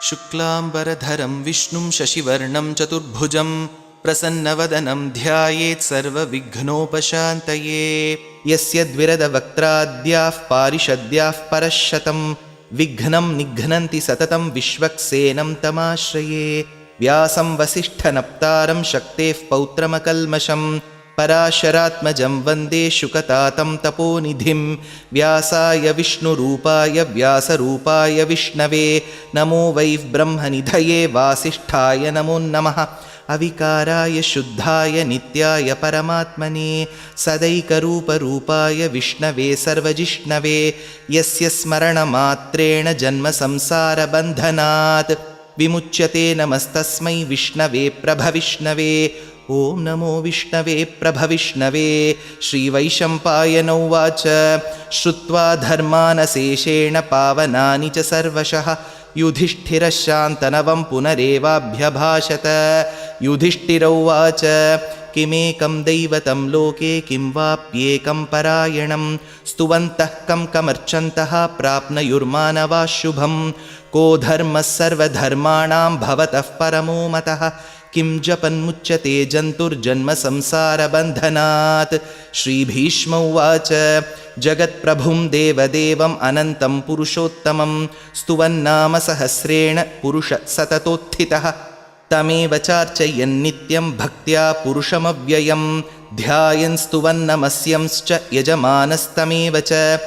शुक्लाम्बरधरं विष्णुं शशिवर्णं चतुर्भुजं प्रसन्नवदनं ध्यायेत् सर्वविघ्नोपशान्तये। यस्य द्विरदवक्त्राद्याः पारिषद्याः परश्शतं विघ्नं निघ्नन्ति सततं विश्वक्सेनं तमाश्रये। व्यासं वसिष्ठनप्तारं शक्तेः पौत्रमकल्मषं पराशरात्मजं वन्दे शुकतातं तपोनिधिं। व्यासाय विष्णुरूपाय व्यासरूपाय विष्णवे नमो वै ब्रह्मनिधये वासिष्ठाय नमो नमः। अविकाराय शुद्धाय नित्याय परमात्मने सदैकरूपरूपाय विष्णवे सर्वजिष्णवे यस्य स्मरणमात्रेण जन्मसंसारबन्धनात् विमुच्यते। नमस्तस्मै विष्णवे प्रभविष्णवे। ॐ नमो विष्णवे प्रभविष्णवे। श्रीवैशम्पायन उवाच श्रुत्वा धर्मानशेषेण पावनानि च सर्वशः युधिष्ठिरः शान्तनवं पुनरेवाभ्यभाषत। युधिष्ठिर उवाच किमेकं दैवतं लोके किं वाप्येकं परायणं स्तुवन्तः कमर्चन्तः प्राप्नुयुर्मानवाः शुभं। को धर्मः सर्वधर्माणां भवतः परमो मतः किं जपन्मुच्यते जन्तुर्जन्मसंसारबन्धनात्। श्रीभीष्म उवाच जगत्प्रभुं देवदेवम् अनन्तं पुरुषोत्तमं स्तुवन्नाम सहस्रेण पुरुषः सततोत्थितः। तमेव चार्चयन्नित्यं भक्त्या पुरुषमव्ययं ध्यायन् स्तुवन्नमस्यंश्च यजमानस्तमेव च।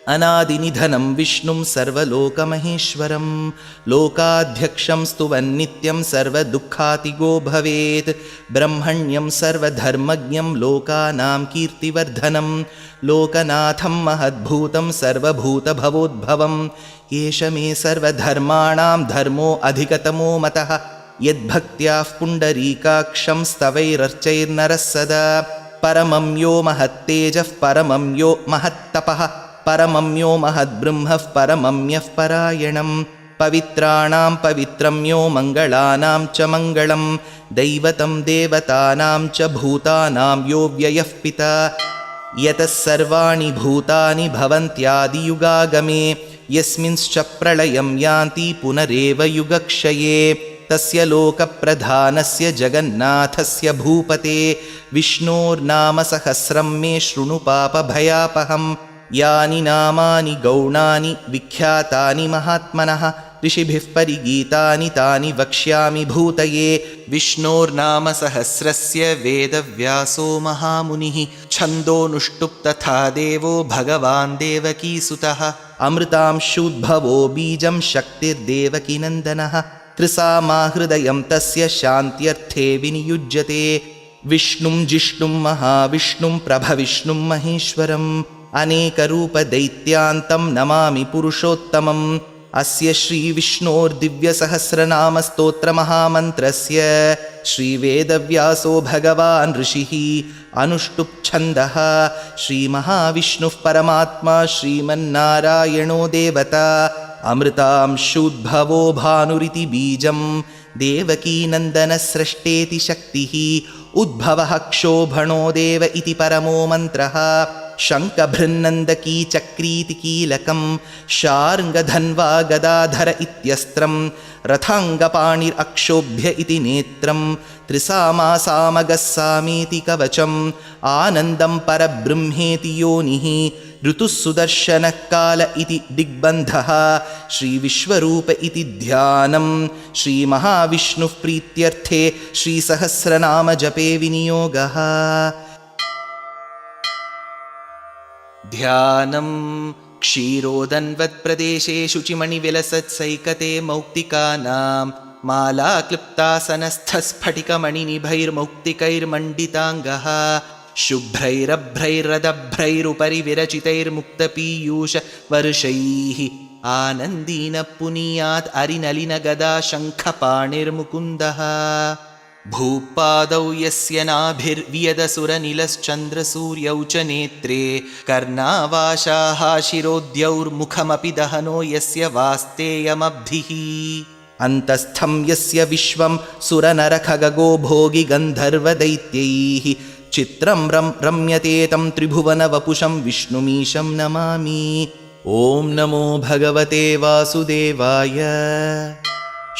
अनादिनिधनं विष्णुं सर्वलोकमहेश्वरं लोकाध्यक्षं स्तुवन्नित्यं सर्वदुःखातिगो भवेत्। ब्रह्मण्यं सर्वधर्मज्ञं लोकानां कीर्तिवर्धनं लोकनाथं महद्भूतं सर्वभूतभवोद्भवं। एष मे सर्वधर्माणां धर्मो अधिकतमो मतः यद्भक्त्याः पुण्डरीकाक्षं स्तवैरर्चैर्नरः सदा। परमं यो महत्तेजः परमं यो महत्तपः परमं यो महद्ब्रह्मः परमं यः परायणं। पवित्राणां पवित्रं यो मङ्गलानां च मङ्गलं दैवतं देवतानां च भूतानां यो व्ययः पिता। यतः सर्वाणि भूतानि भवन्त्यादियुगागमे यस्मिंश्च प्रलयं यान्ति पुनरेव युगक्षये। तस्य लोकप्रधानस्य जगन्नाथस्य भूपते विष्णोर्नाम सहस्रं मे शृणु पापभयापहं। यानि नामानि गौणानि विख्यातानि महात्मनः ऋषिभिः परिगीतानि तानि वक्ष्यामि भूतये। विष्णोर्नाम सहस्रस्य वेदव्यासो महामुनिः छन्दोनुष्टुप् तथा देवो भगवान् देवकीसुतः। अमृतांशूद्भवो बीजं शक्तिर्देवकीनन्दनः त्रिसामाहृदयं तस्य शान्त्यर्थे विनियुज्यते। विष्णुं जिष्णुं महाविष्णुं प्रभविष्णुं महेश्वरम् अनेकरूपदैत्यान्तं नमामि पुरुषोत्तमम्। अस्य श्रीविष्णोर्दिव्यसहस्रनामस्तोत्रमहामन्त्रस्य श्रीवेदव्यासो भगवान् ऋषिः अनुष्टुप्छन्दः। श्रीमहाविष्णुः परमात्मा श्रीमन्नारायणो देवता अमृतांशूद्भवो भानुरिति बीजं देवकीनन्दनस्रष्टेति शक्तिः उद्भवः क्षोभणो देव इति परमो मन्त्रः। शङ्खभृन्नन्दकी चक्रीति कीलकं शार्ङ्गधन्वा गदाधर इत्यस्त्रं रथाङ्गपाणिरक्षोभ्य इति नेत्रं त्रिसामासामगः सामेति कवचम् आनन्दं परब्रह्मेति योनिः ऋतुः सुदर्शनः काल इति दिग्बन्धः। श्रीविश्वरूप इति ध्यानं श्रीमहाविष्णुः प्रीत्यर्थे श्रीसहस्रनाम जपे विनियोगः। ध्यानं क्षीरोदन्वत्प्रदेशे शुचिमणिविलसत्सैकते मौक्तिकानां मालाक्लुप्तासनस्थस्फटिकमणिनिभैर्मौक्तिकैर्मण्डिताङ्गः शुभ्रैरभ्रैरदभ्रैरुपरि विरचितैर्मुक्तपीयूषवर्षैः आनन्दीन पुनीयात् अरिनलिनगदा शङ्खपाणिर्मुकुन्दः। भूपादौ यस्य नाभिर्वियदसुरनिलश्चन्द्रसूर्यौ च नेत्रे कर्णावाशाः शिरोद्यौर्मुखमपि दहनो यस्य वास्तेयमब्धिः। अन्तस्थं यस्य विश्वं सुरनरखगो भोगि गन्धर्वदैत्यैः चित्रं रम्यते तं त्रिभुवनवपुषं विष्णुमीशं नमामि। ॐ नमो भगवते वासुदेवाय।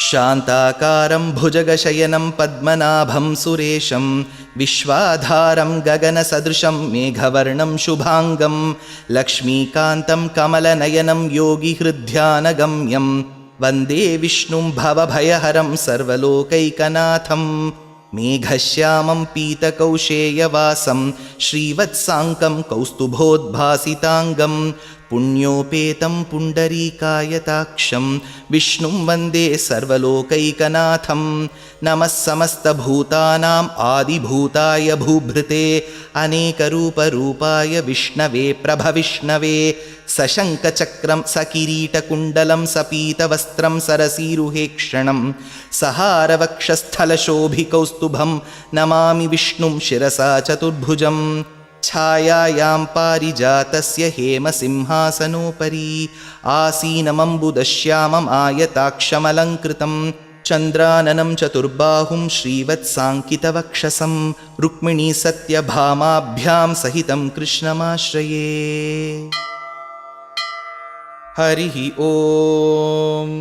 शान्ताकारं भुजगशयनं पद्मनाभं सुरेशं विश्वाधारं गगनसदृशं मेघवर्णं शुभाङ्गं लक्ष्मीकान्तं कमलनयनं योगिहृद्ध्यानगम्यं वन्दे विष्णुं भवभयहरं सर्वलोकैकनाथं मेघश्यामं पीतकौशेयवासं श्रीवत्साङ्कं कौस्तुभोद्भासिताङ्गं पुण्योपेतं पुण्डरीकायताक्षं विष्णुं वन्दे सर्वलोकैकनाथं नमः समस्तभूतानाम् आदिभूताय भूभृते अनेकरूपरूपाय विष्णवे प्रभविष्णवे सशङ्खचक्रं सकिरीटकुण्डलं सपीतवस्त्रं सरसीरुहेक्षणं सहारवक्षस्थलशोभिकौस्तुभं नमामि विष्णुं शिरसा चतुर्भुजं छायायां पारिजातस्य हेमसिंहासनोपरि आसीनमम्बुदश्यामम् आयताक्षमलङ्कृतं चन्द्राननं चतुर्बाहुं श्रीवत्साङ्कितवक्षसं रुक्मिणी सत्यभामाभ्यां सहितं कृष्णमाश्रये। हरिः ॐ।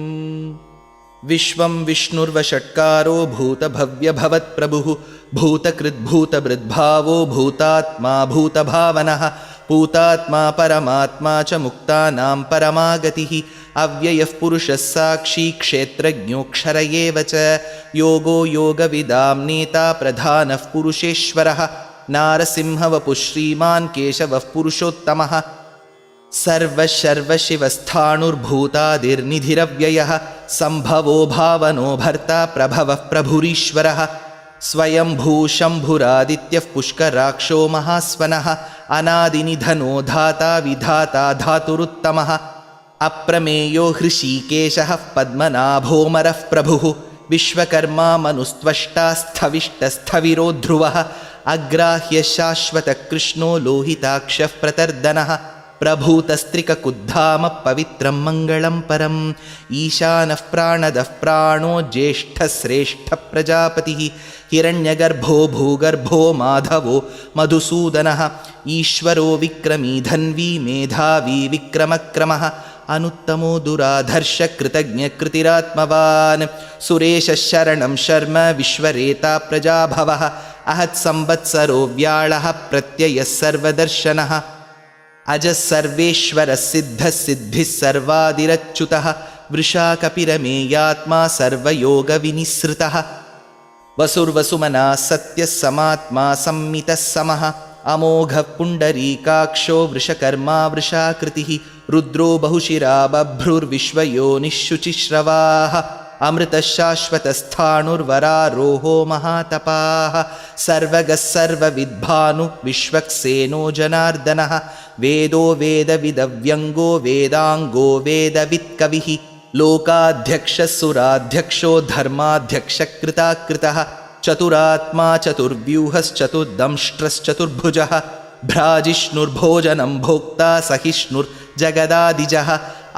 विश्वं विष्णुर्वषट्कारो भूतभव्यभवत्प्रभुः भूतकृद्भूतभृद्भावो भूतात्मा भूतभावनः भूतात्मा परमात्मा च मुक्तानां परमागतिः अव्ययः पुरुषः साक्षी क्षेत्रज्ञोऽक्षर एव च योगो योगविदां नेता प्रधानः पुरुषेश्वरः नारसिंहवपुः श्रीमान् केशवः पुरुषोत्तमः सर्वशर्वशिवस्थाणुर्भूतादिर्निधिरव्ययः सम्भवो भावनो भर्ता प्रभवः प्रभुरीश्वरः स्वयंभूशम्भुरादित्यः पुष्कराक्षो महास्वनः अनादिनिधनो धाता विधाता धातुरुत्तमः अप्रमेयो हृषीकेशः पद्मनाभोमरः प्रभुः विश्वकर्मा मनुस्त्वष्टा स्थविष्टस्थविरो ध्रुवः अग्राह्य शाश्वतकृष्णो लोहिताक्षः प्रतर्दनः प्रभूतस्त्रिककुद्धाम पवित्रं मङ्गलं परम् ईशानः प्राणदः प्राणो ज्येष्ठश्रेष्ठः प्रजापतिः हिरण्यगर्भो भूगर्भो माधवो मधुसूदनः ईश्वरो विक्रमी धन्वी मेधावी विक्रमक्रमः अनुत्तमो दुराधर्ष कृतज्ञकृतिरात्मवान् सुरेशः शरणं शर्म विश्वरेता प्रजाभवः अहत्संवत्सरो व्याळः प्रत्ययः सर्वदर्शनः अजः सर्वेश्वरः सिद्धः सिद्धिः सर्वादिरच्युतः वृषा कपिरमेयात्मा सर्वयोगविनिसृतः वसुर्वसुमना सत्यः समात्मा संमितः समः अमोघः पुण्डरीकाक्षो वृषकर्मा वृषाकृतिः रुद्रो बहुशिरा बभ्रुर्विश्वयोनिःशुचिश्रवाः अमृतः शाश्वतस्थाणुर्वरारोहो महातपाः सर्वगः सर्वविद्भानु विश्वक्सेनो जनार्दनः वेदो वेदविदव्यङ्गो वेदाङ्गो वेदवित्कविः लोकाध्यक्षः सुराध्यक्षो धर्माध्यक्षकृताकृतः चतुरात्मा चतुर्व्यूहश्चतुर्दंष्ट्रश्चतुर्भुजः भ्राजिष्णुर्भोजनं भोक्ता सहिष्णुर्जगदादिजः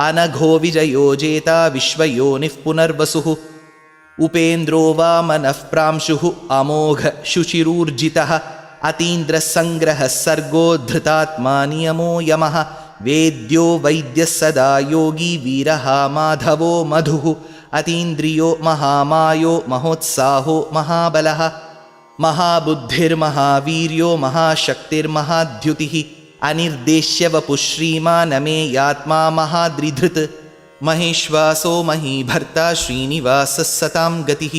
अनघो विजयो जेता विश्वयोनिः पुनर्वसुः उपेन्द्रो वामनः प्रांशुः अमोघ शुचिरूर्जितः अतीन्द्रसङ्ग्रहः सर्गो धृतात्मा नियमो यमः वेद्यो वैद्यः सदा योगी वीरः माधवो मधुः अतीन्द्रियो महामायो महोत्साहो महाबलः महाबुद्धिर्महावीर्यो महाशक्तिर्महाद्युतिः अनिर्देश्यवपुः श्रीमानमेयात्मा महाद्रिधृत् महेश्वासो महीभर्ता श्रीनिवासः सतां गतिः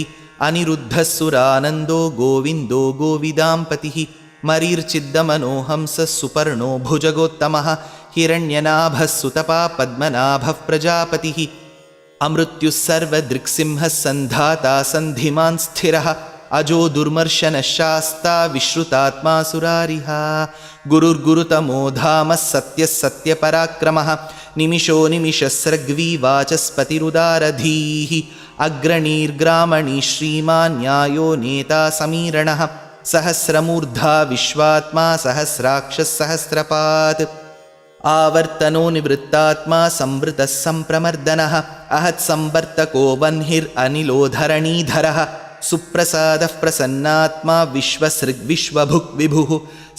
अनिरुद्धः सुरानन्दो गोविन्दो गोविदाम्पतिः मरीर्चिद्दमनोहंसः सुपर्णो भुजगोत्तमः हिरण्यनाभः सुतपा पद्मनाभः प्रजापतिः अमृत्युः सर्वदृक्सिंहः सन्धाता सन्धिमान् स्थिरः अजो दुर्मर्शनः शास्ता विश्रुतात्मा सुरारिः गुरुर्गुरुतमो धामः सत्यः सत्यपराक्रमः निमिषो निमिषस्रग्वी वाचस्पतिरुदारधीः अग्रणीर्ग्रामणी श्रीमान् न्यायो नेता समीरणः सहस्रमूर्धा विश्वात्मा सहस्राक्षः सहस्रपात् आवर्तनो निवृत्तात्मा संवृतः सम्प्रमर्दनः अहत्संवर्तको वह्निरनिलो धरणीधरः सुप्रसादः प्रसन्नात्मा विश्वसृग्विश्वभुक् विभुः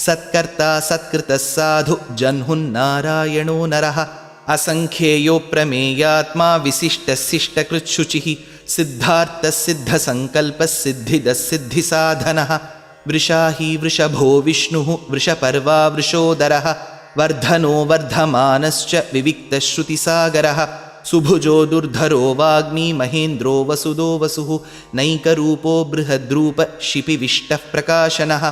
सत्कर्ता सत्कृतः साधु जह्नुन्नारायणो नरः असङ्ख्येयो प्रमेयात्मा विशिष्टशिष्टकृच्छुचिः सिद्धार्थसिद्धसङ्कल्पसिद्धिदसिद्धिसाधनः वृषाही वृषभो विष्णुः वृषपर्वा वृषोदरः वर्धनो वर्धमानश्च विविक्तश्रुतिसागरः सुभुजो दुर्धरो वाग्मी महेन्द्रो वसुदो वसुः नैकरूपो बृहद्रूप शिपिविष्टः प्रकाशनः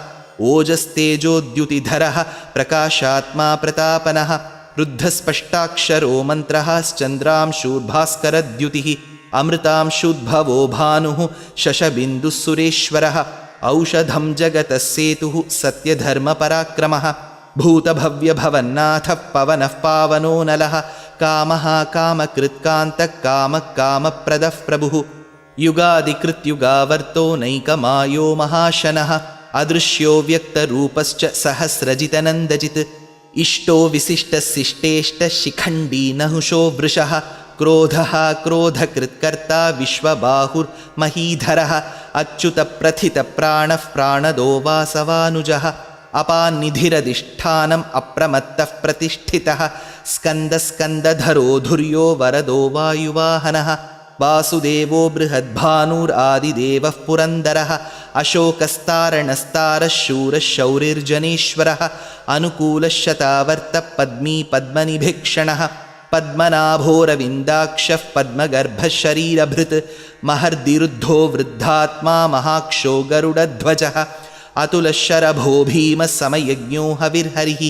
ओजस्तेजोद्युतिधरः प्रकाशात्मा प्रतापनः रुद्धस्पष्टाक्षरो मन्त्रः श्चन्द्रांशूर्भास्करद्युतिः अमृतांशुद्भवो भानुः शशबिन्दुः सुरेश्वरः औषधं जगतः सेतुः सत्यधर्मपराक्रमः भूतभव्यभवन्नाथः पवनः पावनो नलः कामः कामकृत्कान्तः कामः कामप्रदः प्रभुः युगादिकृत्युगावर्तो नैकमायो महाशनः अदृश्यो व्यक्तरूपश्च सहस्रजितनन्दजित् इष्टो विशिष्टशिष्टेष्टशिखण्डी नहुषो वृषः क्रोधः क्रोधकृत्कर्ता विश्वबाहुर्महीधरः अच्युतप्रथितप्राणः प्राणदो वासवानुजः अपान्निधिरधिष्ठानम् अप्रमत्तः प्रतिष्ठितः स्कन्दस्कन्दधरो धुर्यो वरदो वायुवाहनः वासुदेवो बृहद्भानुरादिदेवः पुरन्दरः अशोकस्तारणस्तारः शूरः शौरिर्जनेश्वरः अनुकूलः शतावर्तः पद्मी पद्मनिभीक्षणः पद्मनाभोरविन्दाक्षः पद्मगर्भः शरीरभृत् महर्दिरुद्धो वृद्धात्मा महाक्षो गरुडध्वजः अतुलशरभो भीमः समयज्ञो हविर्हरिः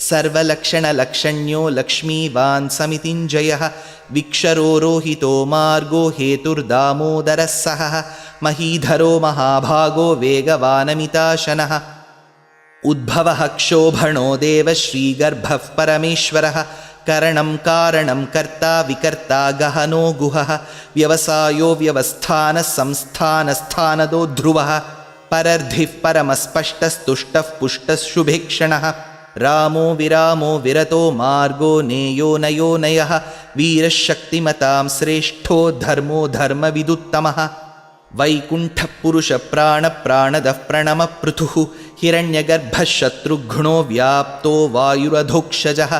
सर्वलक्षणलक्षण्यो लक्ष्मीवान् समितिञ्जयः विक्षरो रोहितो मार्गो हेतुर्दामोदरः सहः महीधरो महाभागो वेगवानमिताशनः उद्भवः क्षोभणो देवः श्रीगर्भः परमेश्वरः करणं कारणं कर्ता विकर्ता गहनो गुहः व्यवसायो व्यवस्थानः संस्थानस्थानदो ध्रुवः परर्धिः परमस्पष्टस्तुष्टः पुष्टः शुभेक्षणः रामो विरामो विरतो मार्गो नेयो नयो नयः वीरः शक्तिमतां श्रेष्ठो धर्मो धर्मविदुत्तमः वैकुण्ठः पुरुषप्राणप्राणदः प्रणमपृथुः हिरण्यगर्भः शत्रुघ्नो व्याप्तो वायुरधोक्षजः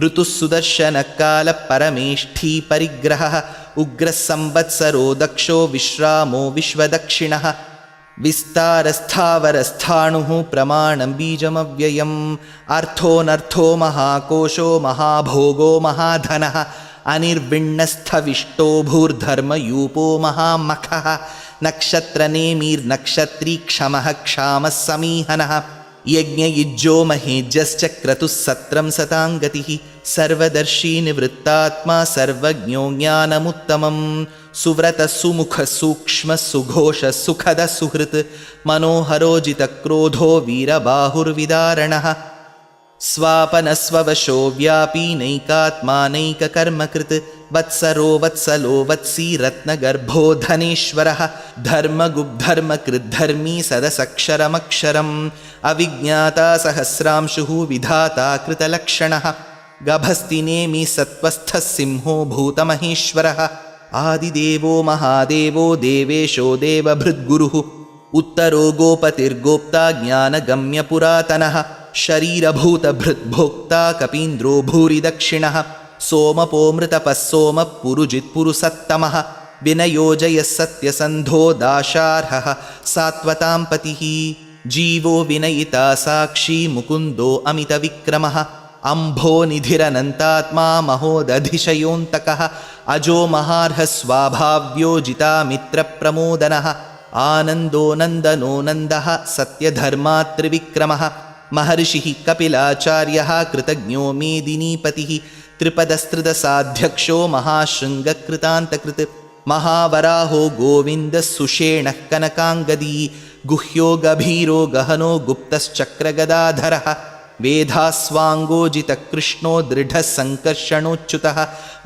ऋतुः सुदर्शनकालः परमेष्ठी परिग्रहः उग्रः संवत्सरो दक्षो विश्रामो विश्वदक्षिणः विस्तारस्थावरस्थाणुः प्रमाणं बीजमव्ययम् अर्थोऽनर्थो महाकोशो महाभोगो महाधनः अनिर्विण्णस्थविष्टो भूर्धर्मयूपो महामखः नक्षत्रनेमिर्नक्षत्री क्षमः क्षामः समीहनः यज्ञयुज्यो महेज्यश्च क्रतुः सत्रं सताङ्गतिः सर्वदर्शी निवृत्तात्मा सर्वज्ञो ज्ञानमुत्तमं सुव्रतः सुमुखः सूक्ष्मः सुघोषः सुखदः सुहृत् मनोहरोजितक्रोधो वीरबाहुर्विदारणः स्वापनस्ववशो व्यापी नैकात्मानैककर्मकृत् वत्सरो वत्सलो वत्सी रत्नगर्भो धनेश्वरः धर्मगुब्धर्मकृद्धर्मी सदसक्षरमक्षरम् अविज्ञाता सहस्रांशुः विधाता कृतलक्षणः गभस्तिनेमि सत्त्वस्थः सिंहो भूतमहेश्वरः आदिदेवो महादेवो देवेशो देवभृद्गुरुः उत्तरो गोपतिर्गोप्ता ज्ञानगम्यपुरातनः शरीरभूतभृद्भोक्ता कपीन्द्रो भूरिदक्षिणः सोमपोमृतपः सोमः पुरुजित्पुरुसत्तमः विनयोजयः सत्यसन्धो दाशार्हः सात्वतां पतिः जीवो विनयिता साक्षी मुकुन्दो अमितविक्रमः अम्भो निधिरनन्तात्मा महोदधिशयोऽन्तकः अजो महार्हः स्वाभाव्यो जितामित्रप्रमोदनः आनन्दो नन्दनो नन्दः सत्यधर्मात्रिविक्रमः महर्षिः कपिलाचार्यः कृतज्ञो मेदिनीपतिः त्रिपदस्त्रिदशाध्यक्षो महाशृङ्गकृतान्तकृत् महावराहो गोविन्दः सुषेणः कनकाङ्गदी गुह्यो गभीरो गहनो गुप्तश्चक्रगदाधरः वेधास्वाङ्गोजितकृष्णो दृढः सङ्कर्षणोच्युतः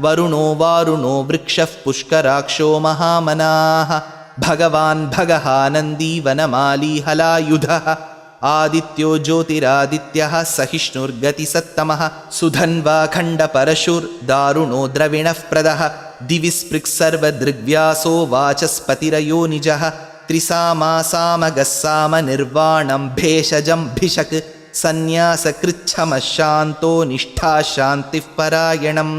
वरुणो वारुणो वृक्षः पुष्कराक्षो महामनाः भगवान् भगहानन्दी वनमाली हलायुधः आदित्यो ज्योतिरादित्यः सहिष्णुर्गतिसत्तमः सुधन्वाखण्डपरशुर्दारुणो द्रविणः प्रदः दिवि स्पृक्सर्वदृग्व्यासो वाचस्पतिरयो निजः त्रिसामासामगस्साम निर्वाणं भेषजं भिषक् सन्न्यासकृच्छमशान्तो निष्ठाशान्तिः परायणं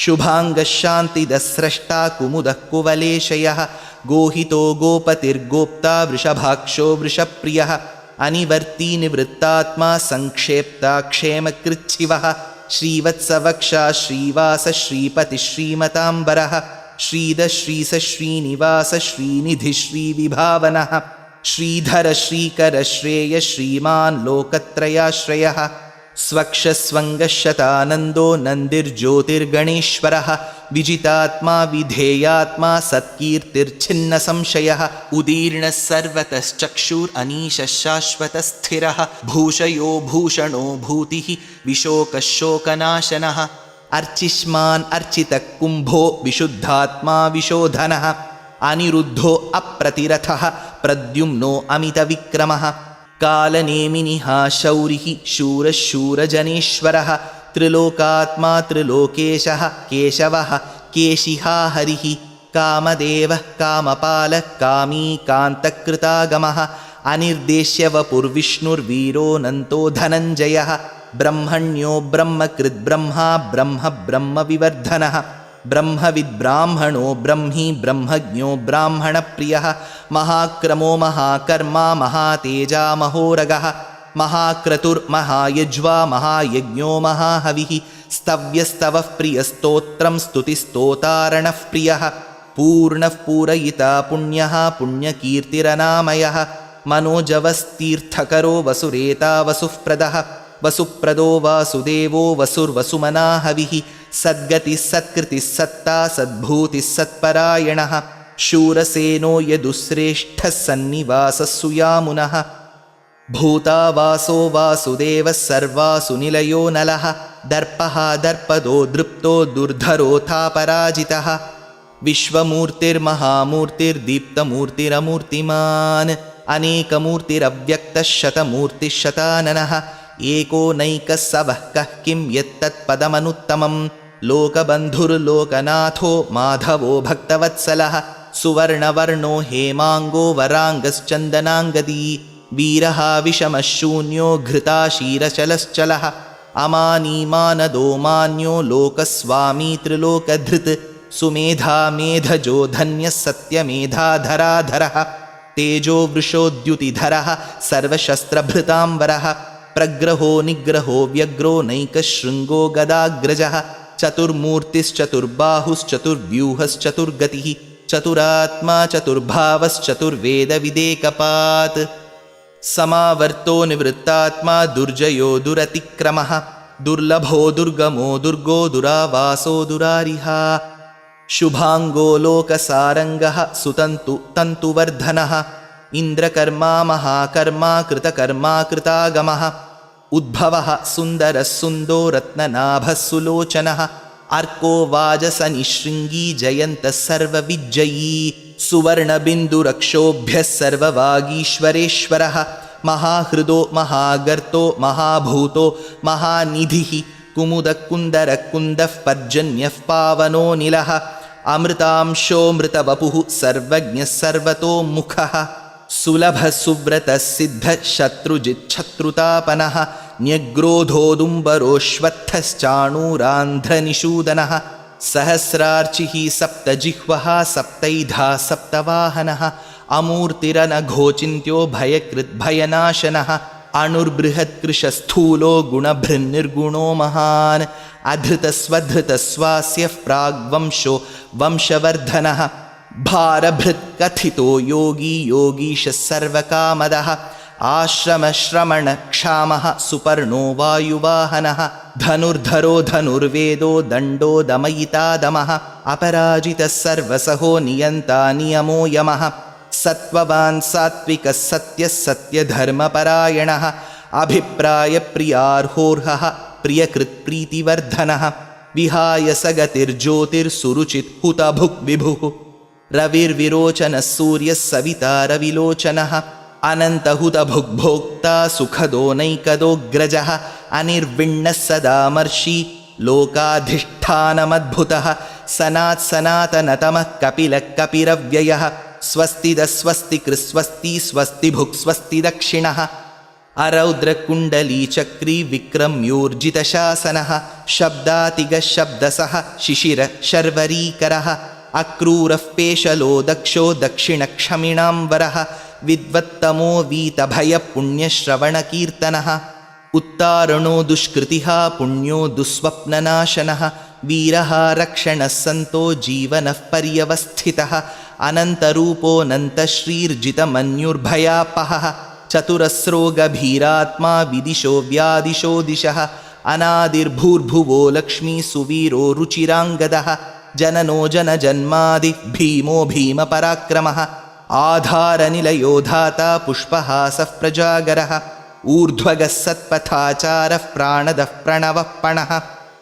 शुभाङ्गशान्तिदस्रष्टा कुमुदः कुवलेशयः गोहितो गोपतिर्गोप्ता वृषभाक्षो वृषप्रियः अनिवर्ती निवृत्तात्मा संक्षेप्ता क्षेमकृच्छिवः श्रीवत्सवक्षा श्रीवास श्रीपतिः श्रीमताम्बरः श्रीध श्रीस श्रीनिवास श्रीनिधि श्रीविभावनः श्रीधर श्रीकर श्रेय श्रीमान् लोकत्रयाश्रयः स्वक्षस्वङ्गशतानन्दो नन्दिर्ज्योतिर्गणेश्वरः विजितात्मा विधेयात्मा सत्कीर्तिर्छिन्नसंशयः उदीर्णः सर्वतश्चक्षुरनीशः शाश्वतस्थिरः भूषयो भूषणो भूतिः विशोकः शोकनाशनः अर्चिष्मान् अर्चितः कुम्भो विशुद्धात्मा विशोधनः अनिरुद्धो अप्रतिरथः प्रद्युम्नो अमितविक्रमः कालनेमिनिः शौरिः शूरः शूरजनेश्वरः त्रिलोकात्मा त्रिलोकेशः केशवः केशिहा हरिः कामदेवः कामपालः कामी कान्तकृतागमः अनिर्देश्य वपुर्विष्णुर्वीरोऽनन्तो धनञ्जयः ब्रह्मण्यो ब्रह्मकृद्ब्रह्मा ब्रह्म ब्रह्मविवर्धनः ब्रह्मविद्ब्राह्मणो ब्रह्मी ब्रह्मज्ञो ब्राह्मणप्रियः महाक्रमो महाकर्मा महातेजा महोरगः महाक्रतुर्महायज्वा महायज्ञो महाहविः स्तव्यस्तवः प्रियस्तोत्रं स्तुतिस्तोतारणः प्रियः पूर्णः पूरयिता पुण्यः पुण्यकीर्तिरनामयः मनोजवस्तीर्थकरो वसुरेता वसुःप्रदः वसुप्रदो वासुदेवो वसुर्वसुमना हविः सद्गतिः सत्कृतिः सत्ता सद्भूतिः सत्परायणः शूरसेनो यदुश्रेष्ठः सन्निवासः सुयामुनः भूतावासो वासुदेवः सर्वासु निलयो नलः दर्पः दर्पदो दृप्तो दुर्धरोऽथापराजितः विश्वमूर्तिर्महामूर्तिर्दीप्तमूर्तिरमूर्तिमान् अनेकमूर्तिरव्यक्तः शतमूर्तिः शताननः एको नैकः सवः कः किं यत्तत्पदमनुत्तमं लोकबन्धुर्लोकनाथो माधवो भक्तवत्सलः सुवर्णवर्णो हेमाङ्गो वराङ्गश्चन्दनाङ्गदी वीरः विषमः शून्यो घृताशीरचलश्चलः अमानीमानदो मान्यो लोकस्वामी त्रिलोकधृत् सुमेधा मेधजो धन्यः सत्यमेधाधराधरः तेजो वृषोद्युतिधरः सर्वशस्त्रभृताम्बरः प्रग्रहो निग्रहो व्यग्रो नैकशृङ्गो गदाग्रजः चतुर्मूर्तिश्चतुर्बाहुश्चतुर्व्यूहश्चतुर्गतिः चतुरात्मा चतुर्भावश्चतुर्वेदविदेकपात् समावर्तो निवृत्तात्मा दुर्जयो दुरतिक्रमः दुर्लभो दुर्गमो दुर्गो दुरावासो दुरारिहा शुभाङ्गो लोकसारङ्गः सुतन्तु तन्तुवर्धनः इन्द्रकर्मा महाकर्मा कृतकर्मा कृतागमः उद्भवः सुन्दरः सुन्दो रत्ननाभः सुलोचनः अर्को वाजसनिशृङ्गी जयन्तः सर्वविज्जयी सुवर्णबिन्दुरक्षोभ्यः सर्ववागीश्वरेश्वरः महाहृदो महागर्तो महाभूतो महानिधिः कुमुदकुन्दरकुन्दः पर्जन्यः पावनो निलः अमृतांशोऽमृतवपुः सर्वज्ञः सर्वतोमुखः सुलभः सुव्रतः सिद्धः शत्रुजिच्छत्रुतापनः न्यग्रोधोदुम्बरोऽश्वत्थश्चाणूरान्ध्रनिषूदनः सहस्रार्चिः सप्तजिह्वः सप्तैधा सप्तवाहनः अमूर्तिरनघोचिन्त्यो भयकृद्भयनाशनः अणुर्बृहत्कृशस्थूलो गुणभृन्निर्गुणो महान् अधृतस्वधृतस्वास्यः प्राग्वंशो वंशवर्धनः भारभृत्कथितो योगी योगीशः सर्वकामदः आश्रमश्रमणक्षामः सुपर्णो वायुवाहनः धनुर्धरो धनुर्वेदो दण्डो दमयितादमः अपराजितः सर्वसहो नियन्ता नियमो यमः सत्त्ववान् सात्विकः सत्यः सत्यधर्मपरायणः अभिप्रायप्रियार्होर्हः प्रियकृत्प्रीतिवर्धनः विहाय सगतिर्ज्योतिर्सुरुचित् हुतभुक् विभुः रविर्विरोचनः सूर्यः सविता रविलोचनः अनन्तहुतभुग्भोक्ता सुखदो नैकदोऽग्रजः अनिर्विण्णः सदामर्षि लोकाधिष्ठानमद्भुतः सनात्सनातनतमः कपिलः कपिरव्ययः स्वस्तिदस्वस्तिकृस्वस्ति स्वस्तिभुक् स्वस्ति दक्षिणः अरौद्रकुण्डलीचक्री विक्रम्योर्जितशासनः शब्दातिगशब्दसः शिशिरशर्वरीकरः अक्रूरः पेशलो दक्षो दक्षिणक्षमिणाम्बरः विद्वत्तमो वीतभयपुण्यश्रवणकीर्तनः उत्तारणो दुष्कृतिः पुण्यो दुःस्वप्ननाशनः वीरः रक्षणः सन्तो जीवनः पर्यवस्थितः अनन्तरूपोऽनन्तश्रीर्जितमन्युर्भयापहः चतुरस्रो गभीरात्मा विदिशो व्यादिशो दिशः अनादिर्भूर्भुवो लक्ष्मी सुवीरो रुचिराङ्गदः जननो जनजन्मादि भीमो भीमपराक्रमः आधारनिलयो धाता पुष्पहासः प्रजागरः ऊर्ध्वगः सत्पथाचारः प्राणदः प्रणवः पणः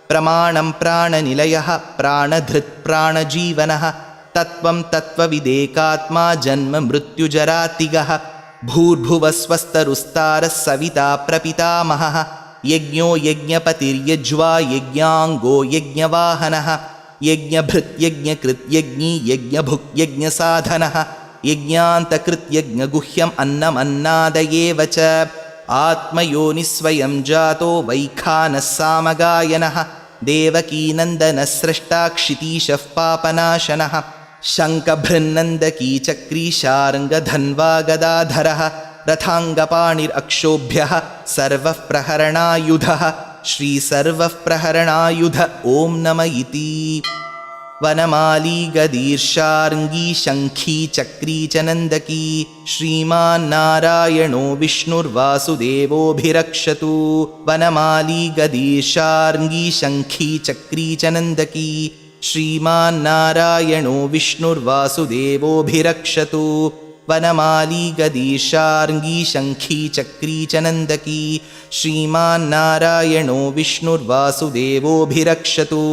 प्रमाणं प्राणनिलयः प्राणधृत् प्राणजीवनः तत्त्वं तत्त्वविदेकात्मा जन्म मृत्युजरातिगः भूर्भुवस्वस्तरुस्तारः सविता प्रपितामहः यज्ञो यज्ञपतिर्यज्वा यज्ञाङ्गो यज्ञवाहनः यज्ञभृत् यज्ञकृत् यज्ञी यज्ञभुक् यज्ञसाधनः यज्ञान्तकृत् यज्ञगुह्यम् अन्नमन्नादयेव च आत्मयोनिस्वयं जातो वैखानः सामगायनः देवकीनन्दनः स्रष्टा क्षितीशः पापनाशनः शङ्खभृन्नन्दकी चक्री शार्ङ्गधन्वा गदाधरः रथाङ्गपाणिरक्षोभ्यः सर्वः प्रहरणायुधः श्रीसर्वः प्रहरणायुध ॐ नम इति। वनमाली गदीर्षार्ङ्गी शङ्खी चक्री च नन्दकी श्रीमान्नारायणो विष्णुर्वासुदेवोऽभिरक्षतु वनमाली गदीर्षार्ङ्गी शङ्खी चक्री च नन्दकी श्रीमान्नारायणो विष्णुर्वासुदेवोऽभिरक्षतु वनमाली गदीर्षार्ङ्गी शङ्खी चक्री च नन्दकी श्रीमान्नारायणो विष्णुर्वासुदेवोऽभिरक्षतु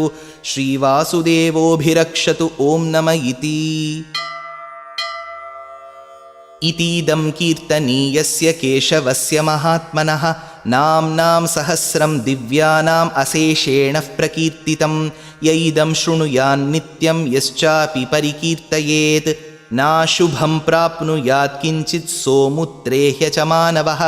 श्रीवासुदेवोऽभिरक्षतु ॐ नम इति। इतीदं कीर्तनीयस्य केशवस्य महात्मनः नाम्नां सहस्रं दिव्यानाम् अशेषेण प्रकीर्तितं य इदं शृणुयान्नित्यं यश्चापि परिकीर्तयेत् नाशुभं प्राप्नुयात् किञ्चित् सोमुत्रेह्य च मानवः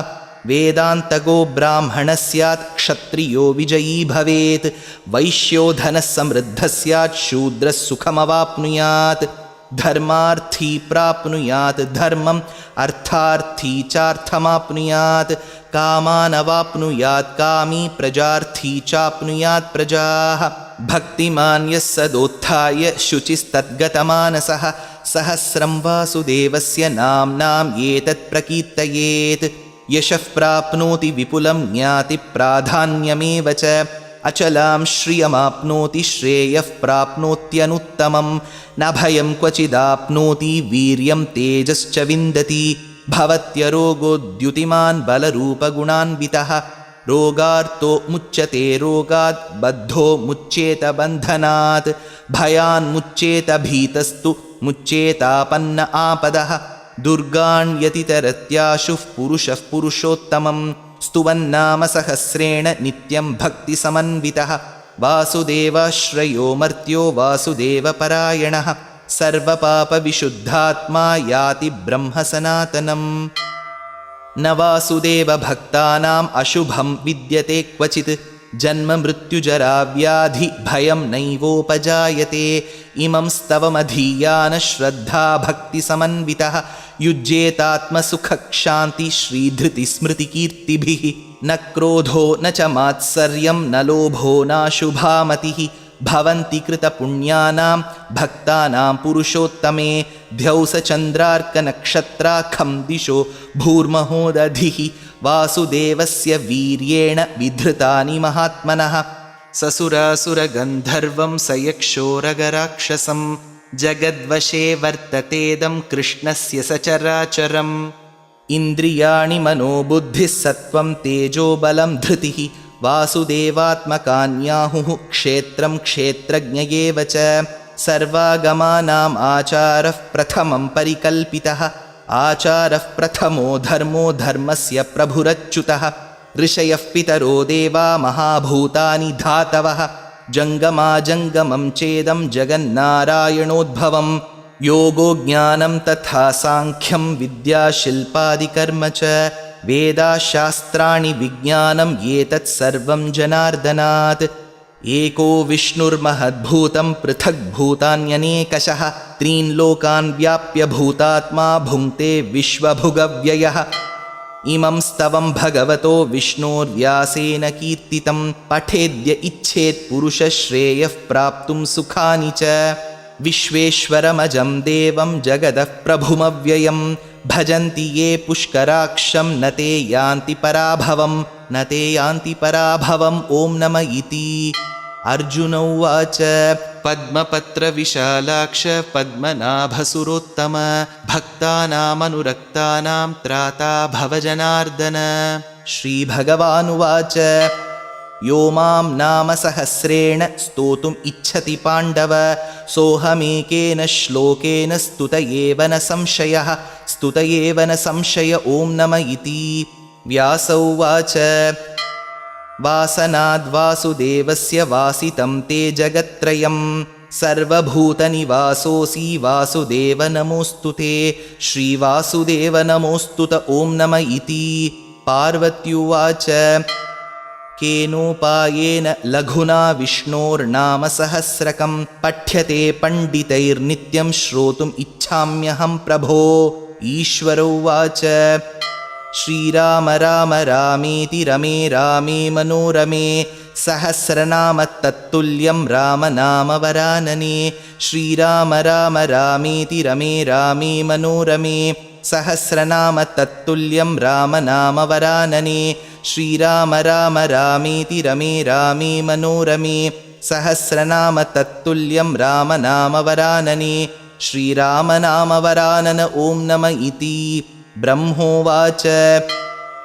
वेदान्तगो ब्राह्मणः स्यात् क्षत्रियो विजयी भवेत् वैश्यो धनः समृद्धः स्यात् शूद्रः सुखमवाप्नुयात् धर्मार्थी प्राप्नुयात् धर्मम् अर्थार्थी चार्थमाप्नुयात् कामानवाप्नुयात् कामी प्रजार्थी चाप्नुयात् प्रजाः भक्तिमान् यः सदोत्थाय शुचिस्तद्गतमानसः सहस्रं वासुदेवस्य नाम्नाम् एतत् प्रकीर्तयेत् यशः प्राप्नोति विपुलं ज्ञाति प्राधान्यमेव च अचलां श्रियमाप्नोति श्रेयः प्राप्नोत्यनुत्तमं न भयं क्वचिदाप्नोति वीर्यं तेजश्च विन्दति भवत्यरोगोद्युतिमान् बलरूपगुणान्वितः रोगार्तो मुच्यते रोगात् बद्धो मुच्येत बन्धनात् भयान्मुच्येत भीतस्तु मुच्येतापन्न आपदः दुर्गाण्यतितरत्याशुः पुरुषः पुरुषोत्तमं स्तुवन्नाम सहस्रेण नित्यं भक्तिसमन्वितः वासुदेवाश्रयो मर्त्यो वासुदेवपरायणः सर्वपापविशुद्धात्मा याति ब्रह्म सनातनम् न वासुदेवभक्तानाम् अशुभं विद्यते क्वचित् जन्म मृत्युजराव्याधि भयं नैवोपजायते इमं स्तवमधीयानः श्रद्धा भक्तिसमन्वितः युज्येतात्मसुखक्षान्ति श्रीधृतिस्मृतिकीर्तिभिः न क्रोधो न च मात्सर्यं न लोभो नाशुभामतिः भवन्ति कृतपुण्यानां भक्तानां पुरुषोत्तमे द्यौसचन्द्रार्कनक्षत्राखं दिशो भूर्महोदधिः वासुदेवस्य वीर्येण विधृतानि महात्मनः ससुरासुरगन्धर्वं सयक्षोरगराक्षसं जगद्वशे वर्ततेदं कृष्णस्य सचराचरम् इन्द्रियाणि मनोबुद्धिः सत्त्वं तेजोबलं धृतिः वासुदेवात्मकान्याहुः क्षेत्रं क्षेत्रज्ञ एव च सर्वागमानाम् आचारः प्रथमं परिकल्पितः आचारः प्रथमो धर्मो धर्मस्य प्रभुरच्युतः ऋषयः पितरो देवा महाभूतानि धातवः जङ्गमाजङ्गमं चेदं जगन्नारायणोद्भवं योगो ज्ञानं तथा साङ्ख्यं विद्या शिल्पादिकर्म च वेदाशास्त्राणि विज्ञानं एतत् सर्वं जनार्दनात्। एको विष्णुर्महद्भूतं पृथग्भूतान्यनेकशः त्रीन् लोकान् व्याप्य भूतात्मा भुङ्क्ते विश्वभुगव्ययः। इमं स्तवं भगवतो विष्णोर्व्यासेन कीर्तितं पठेद्य इच्छेत् पुरुषश्रेयः प्राप्तुं सुखानि च। विश्वेश्वरमजं देवं जगदः प्रभुमव्ययं भजन्ति ये पुष्कराक्षं न ते यान्ति पराभवम् ॐ नम इति। अर्जुन उवाच पद्मपत्रविशालाक्ष पद्मनाभसुरोत्तम भक्तानामनुरक्तानां त्राता भव जनार्दन। श्रीभगवानुवाच यो मां नाम सहस्रेण स्तोतुम् इच्छति पाण्डव सोऽहमेकेन श्लोकेन स्तुत एव न संशय ॐ नम इति। व्यास उवाच वासनाद्वासुदेवस्य वासितं ते जगत्त्रयं सर्वभूतनिवासोऽसि वासुदेव नमोऽस्तु ते। श्रीवासुदेव नमोऽस्तुत ॐ नम इति। पार्वत्युवाच केनोपायेन लघुना विष्णोर्नाम सहस्रकं पठ्यते पण्डितैर्नित्यं श्रोतुम् इच्छाम्यहं प्रभो। ईश्वर उवाच श्रीराम राम रामेति रमे रामे मनोरमे सहस्रनाम तत्तुल्यं राम नाम वरानने। श्रीराम राम रामेति रमे रामे मनोरमे सहस्रनाम तत्तुल्यं राम नाम वरानने। श्रीराम राम रामेति रमे रामे मनोरमे सहस्रनाम तत्तुल्यं राम नाम वरानने। श्रीराम नाम वरानन ॐ नम इति। ब्रह्मोवाच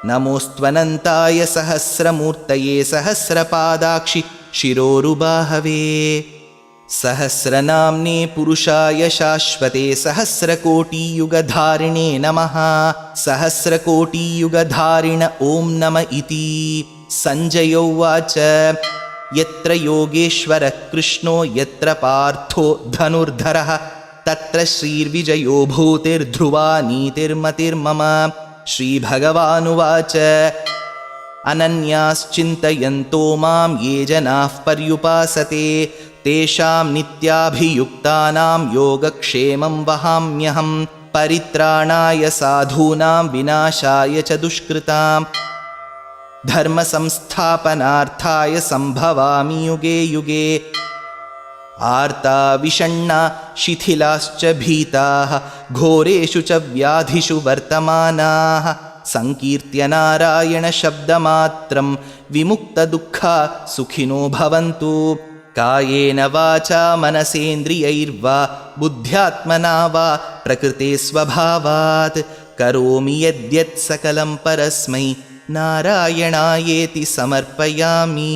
नमोऽस्त्वनन्ताय सहस्रमूर्तये सहस्रपादाक्षि शिरोरुबाहवे सहस्रनाम्ने पुरुषाय शाश्वते सहस्रकोटियुगधारिणे नमः। सहस्रकोटियुगधारिण ॐ नम इति। सञ्जय उवाच यत्र योगेश्वरः कृष्णो यत्र पार्थो धनुर्धरः तत्र श्रीर्विजयो भूतिर्ध्रुवा नीतिर्मतिर्मम। श्रीभगवानुवाच अनन्याश्चिन्तयन्तो मां ये जनाः पर्युपासते तेषां नित्याभियुक्तानां योगक्षेमं वहाम्यहं परित्राणाय साधूनां विनाशाय च दुष्कृतां धर्मसंस्थापनार्थाय सम्भवामि युगे युगे। आर्ता विषण्णा शिथिलाश्च भीताः घोरेषु च व्याधिषु वर्तमानाः संकीर्त्य नारायणशब्दमात्रं विमुक्तदुःखा सुखिनो भवन्तु। कायेन वाचा मनसेन्द्रियैर्वा बुद्ध्यात्मना वा प्रकृते स्वभावात् करोमि यद्यत् सकलं परस्मै नारायणायेति समर्पयामि।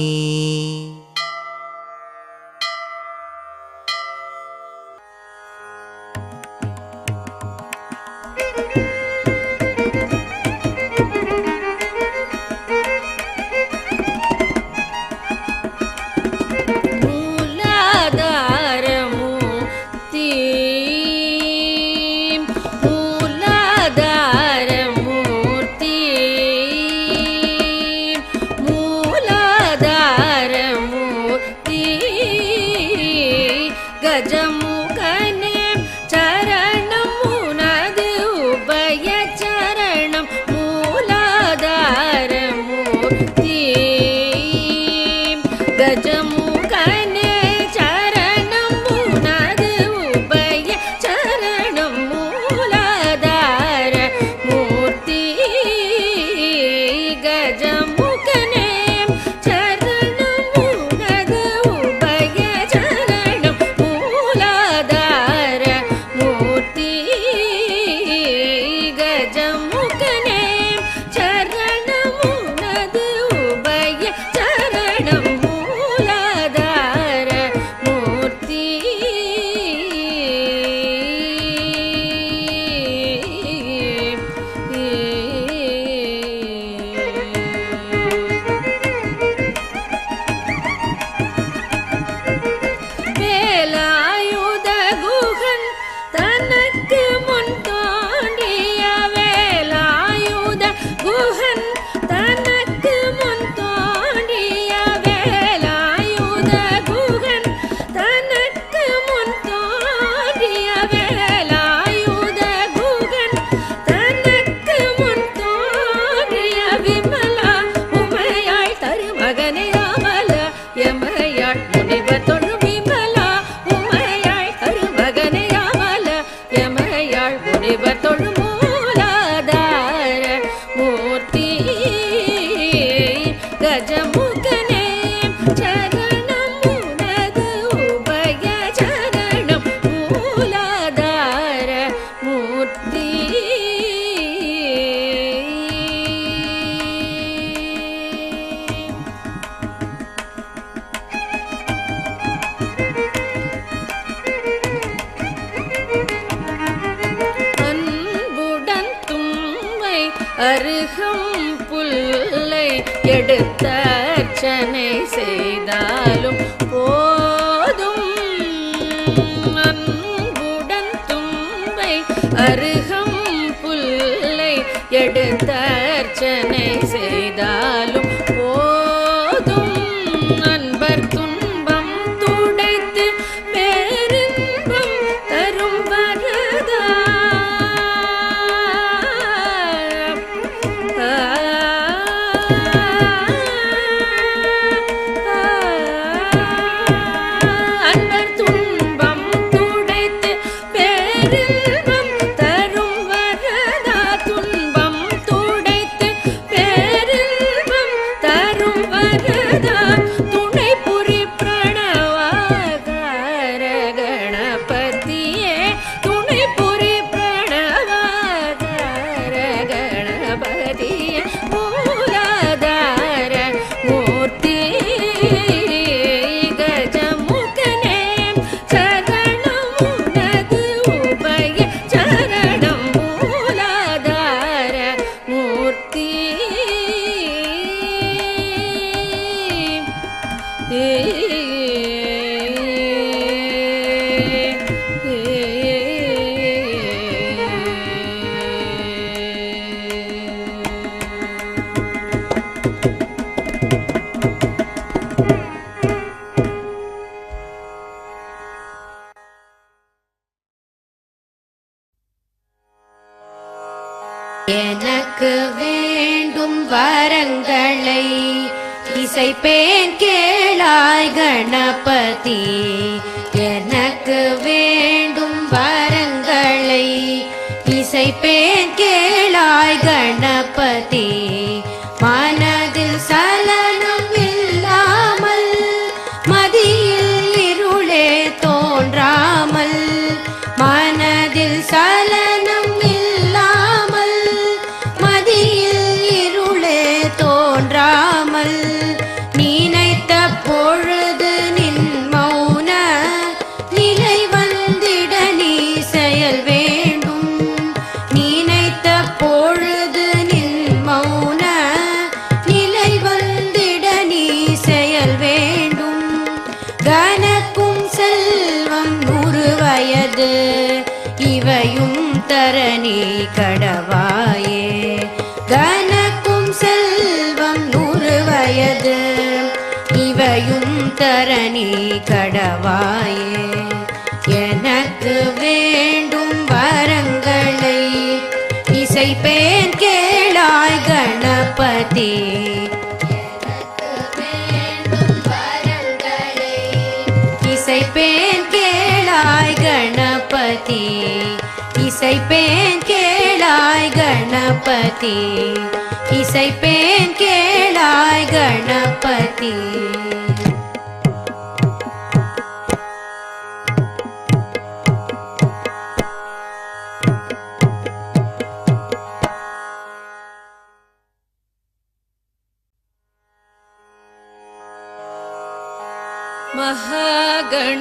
எடுத்தர்ச்சனை செய்தாலும் போதும். அன்புடன் தும்பை அருகம் புல்லை எடுத்தர்ச்சனை செய்தாலும் போதும். அன்பர் துன்பம் துடைத்து பேரின்பம் தரும் வரதா. அன்பர் துன்பம் துடைத்து பேரின்பம் தரும் வரதா. துன்பம் துடைத்து பேரின்பம் தரும் வரதா. துணை புரி பிரணவாகார கணபதியே. துணை புரி பிரணவாகார கணபதியே. மூலாதார மூர்த்தி கஜமுகனே. சரணம் உனது உபய சரணம். மூலாதார மூர்த்தி எனக்கு வேண்டும் வரங்களை இசைப்பேன் கேளாய் கணபதி. எனக்கு வேண்டும் வரங்களை இசைப்பேன் கேளாய் கணபதி. மனதில் சலனம் இல்லாமல் மதியில் இருளே தோன்றாமல். மனதில் சலனம் இல்லாமல் மதியில் இருளே தோன்றாமல். நினைத்த பொழுது நின் மௌன நிலை வந்திட நீ செயல் வேண்டும். நினைத்த பொழுது நின் மௌன நிலை வந்திட நீ செயல் வேண்டும். கனக்கும் செல்வம் 100 வயது இவையும் தரணி கடவாயே. கனக்கும் செல்வம் 100 வயது இவையும் தரணி கடவாயே. எனக்கு வேண்டும் வரங்களை இசைப்பேன் கேளாய் கணபதி. இசைப்பேன் கேளாய் கணபதி. இசைப்பேன் கேளாய் கணபதி. இசைப்பேன் கேளாய் கணபதி.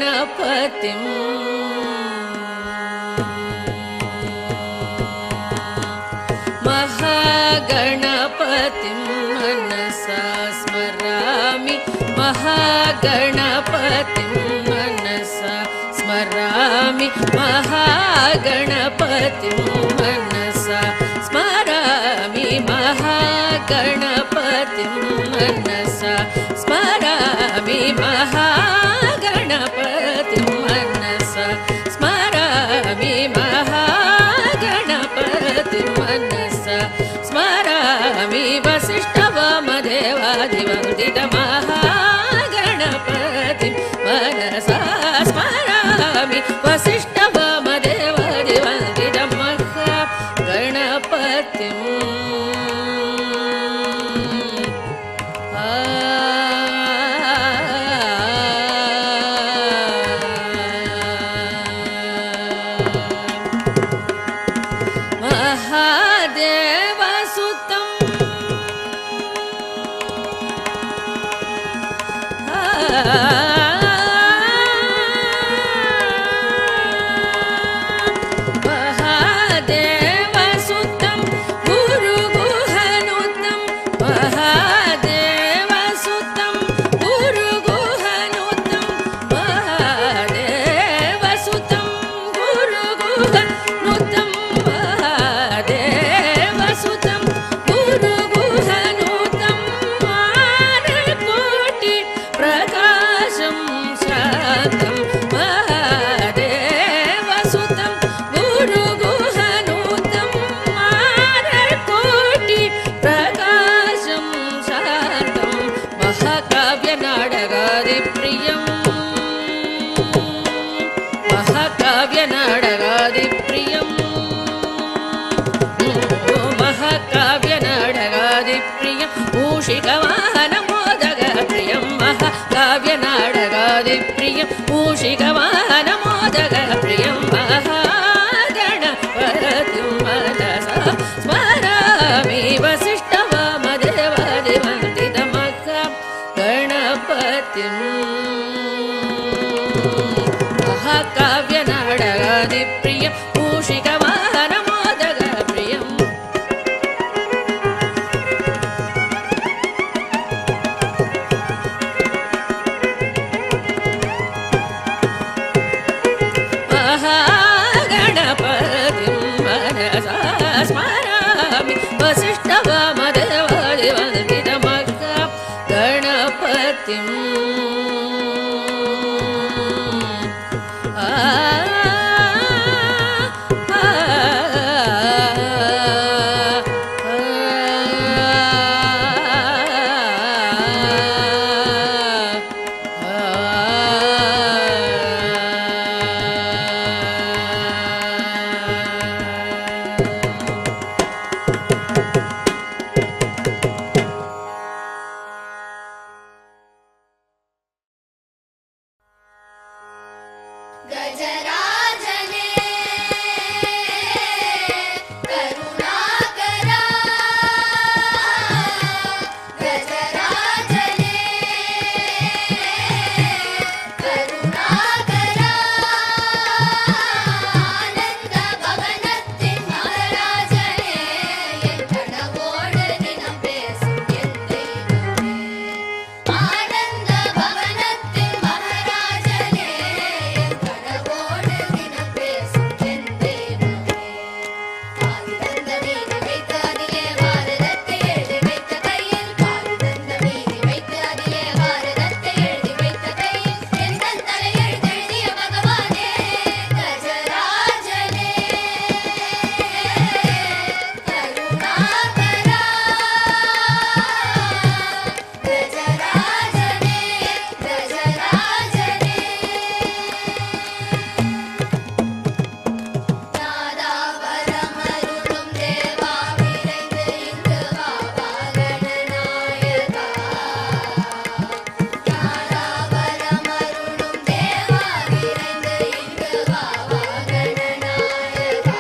महागणपतिं महागणपतिं मनसा स्मरामि. महागणपतिं मनसा स्मरामि. महागणपतिं मनसा स्मरामि. महागणपतिं मनसा स्मरामि. महागणपतिं मनसा स्मरामि. महागणपतिं मनसा स्मरामि. वसिष्ठवामदेवादिवन्दित महागणपतिं मनसा स्मरामि. वसिष्ठवामदेवादिवन्दित महागणपतिं महादेवसुतं स्मरामिप्रियं मूषिकवाहनमोदकप्रियं महागणपतिं मनसा स्मरामि वसिष्ठवामदेवादिवन्दितमहागणपतिं महाकाव्यनाटकादिप्रियं मूषिकवाहनमोदकप्रियम् महागणपतिं मनसा स्मरामि वसिष्ठवामदेवादिवन्दितमहागणपतिं गजराजने करुणाकरा गजराजने करुणाकरा आनंद भवनत्तिन महाराजने एन कणवोड दिனம் பேசும் என் தெய்வமே आनंद भवनत्तिन महाराजने एन कणवोड दिனம் பேசும் என் தெய்வமே பாதி தந்த மீதி வைத்து அதிலே பாரதத்தை எழுதி வைத்த கையில் பாதி தந்த மீதி வைத்து அதிலே பாரதத்தை எழுதி வைத்த கையில் என் தந்தலை எழுதிய பகவானே கஜராஜனே கருணாகரா கஜராஜனே கஜராஜனே நாதாபரமருளும் தேவா விரைந்து இங்கு வா கணநாயகா நாதாபரமருளும் தேவா விரைந்து இங்கு வா கணநாயகா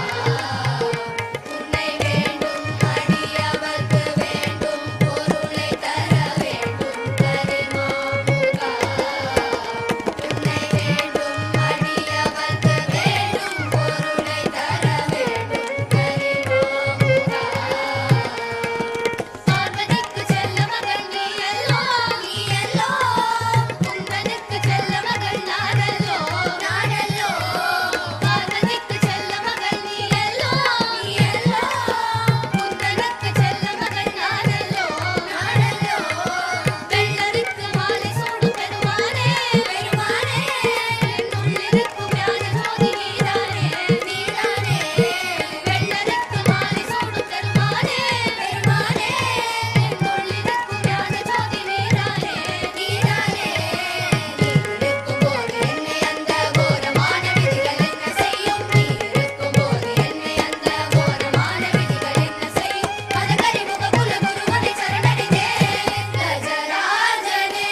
உன்னை வேண்டும் அடியவர்க்கு வேண்டும் பொருளை தர வேண்டும் கரிமாமுகா உன்னை வேண்டும் அடியவர்க்கு வேண்டும் பொருளை தர வேண்டும் கரிமாமுகா பார்வதிக்கு செல்ல மகன் நீ அல்லோ குந்தனுக்கு செல்ல மகன் நானல்லோ பார்வதிக்கு செல்ல மகன் நீ அல்லோ குந்தனுக்கு செல்ல மகன் நானல்லோ வெள்ளருக்கு மாலை சூடும் பெருமானே என்னுள்ளிருக்கும் ஞான ஜோதி நீதானே வெள்ளருக்கு மாலை சூடும் பெருமானே என்னுள்ளிருக்கும் ஞான ஜோதி நீதானே நீ இருக்கும்போது என்னை அந்த கோரமான விதிகள் என்ன செய்யும் நீ இருக்கும்போது என்னை அந்த கோரமான விதிகள் என்ன செய்யும் மதகரிமுக குலகுருவனை சரணடைந்தேன் கஜராஜனே